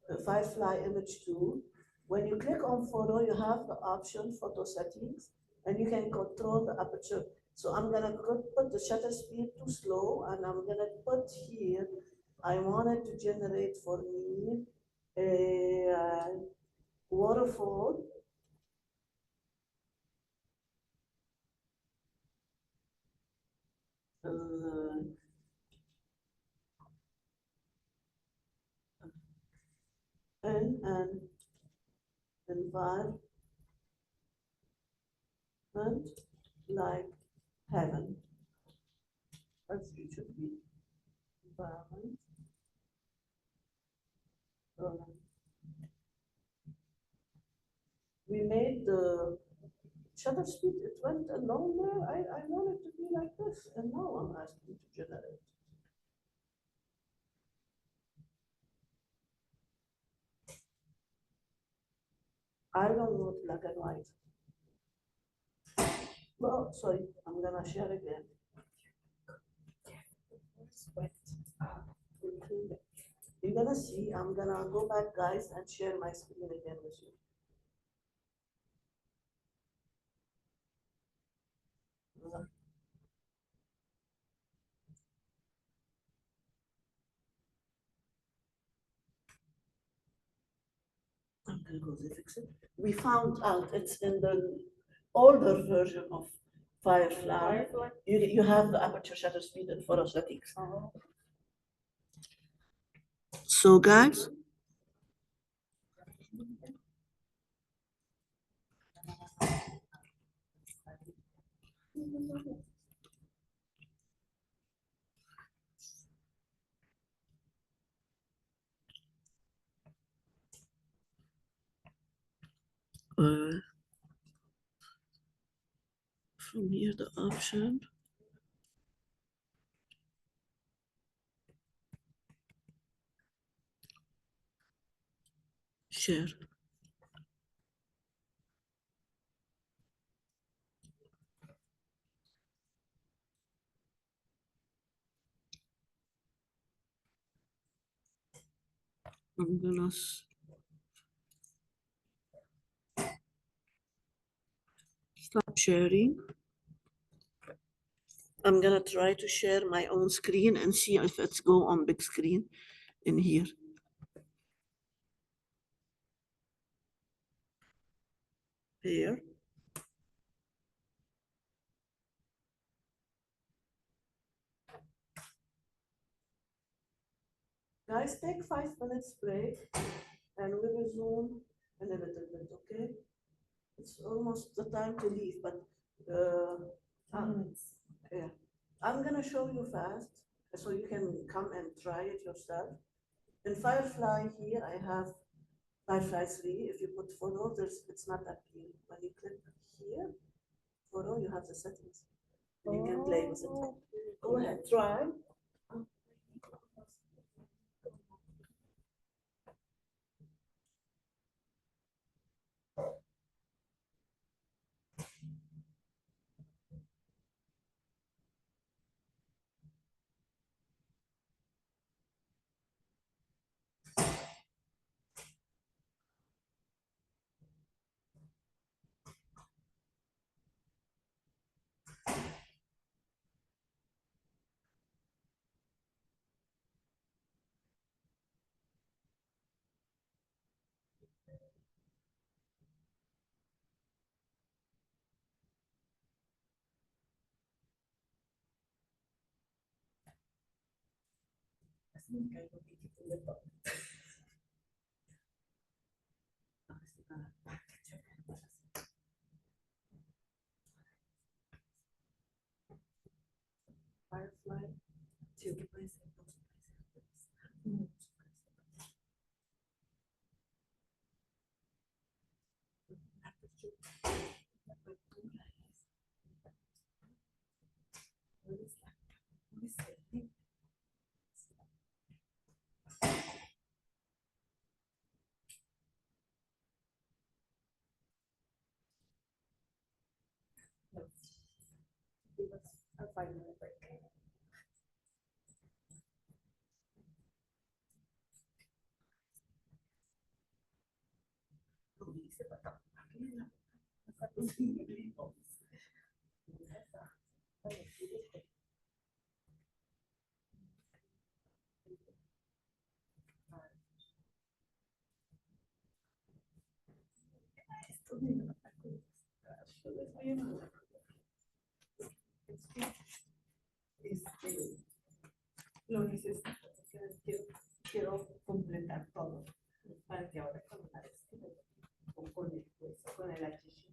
the FireFly Image 2, when you click on photo, you have the option photo settings, and you can control the aperture. So I'm gonna put the shutter speed too slow, and I'm gonna put here, I wanted to generate for me a waterfall. In an environment like heaven. That's it should be environment. We made the shutter speed, it went along there. I want it to be like this, and now I'm asking to generate. I don't want black and white. Well, sorry, I'm gonna share again. You're gonna see, I'm gonna go back, guys, and share my screen again with you. I'm gonna go to fix it. We found out it's in the older version of FireFly. You have the aperture, shutter speed, and photo settings. So, guys, from here the option share. I'm gonna Stop sharing. I'm gonna try to share my own screen and see if it's go on big screen in here. Here. Guys, take 5 minutes break and we resume in a little bit, okay? It's almost the time to leave, but yeah. I'm gonna show you fast so you can come and try it yourself. In FireFly here, I have FireFly 3. If you put photo, it's not appearing. When you click here, photo, you have the settings. And you can play with it. Go ahead, try. FireFly 2. A 5-minute break. Lo necesito, quiero completar todo para que ahora con la con el hueso, con el achillo.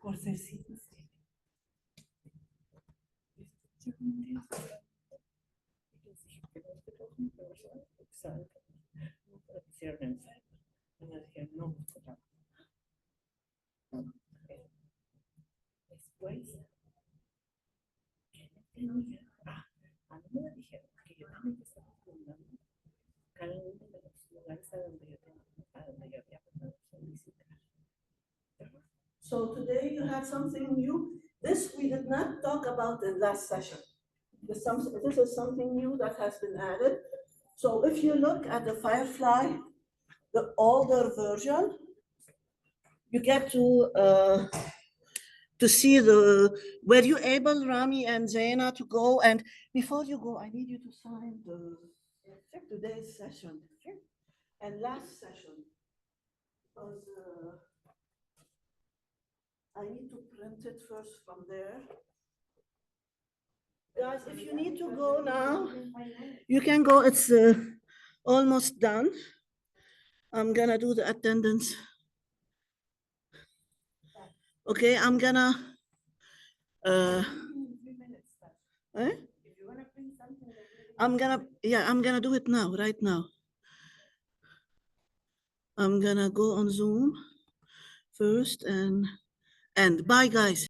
Por ser sí. Después, a mí me dijeron que yo también estaba fundando cada uno de los lugares a donde yo había mandado solicitar. So today you have something new. This we did not talk about in last session. This is something new that has been added. So if you look at the FireFly, the older version, you get to see were you able, Rami and Zaina, to go? And before you go, I need you to sign today's session and last session, because I need to print it first from there. Guys, if you need to go now, you can go. It's almost done. I'm gonna do the attendance. Okay, I'm gonna. I'm gonna do it now, right now. I'm gonna go on Zoom first and bye guys.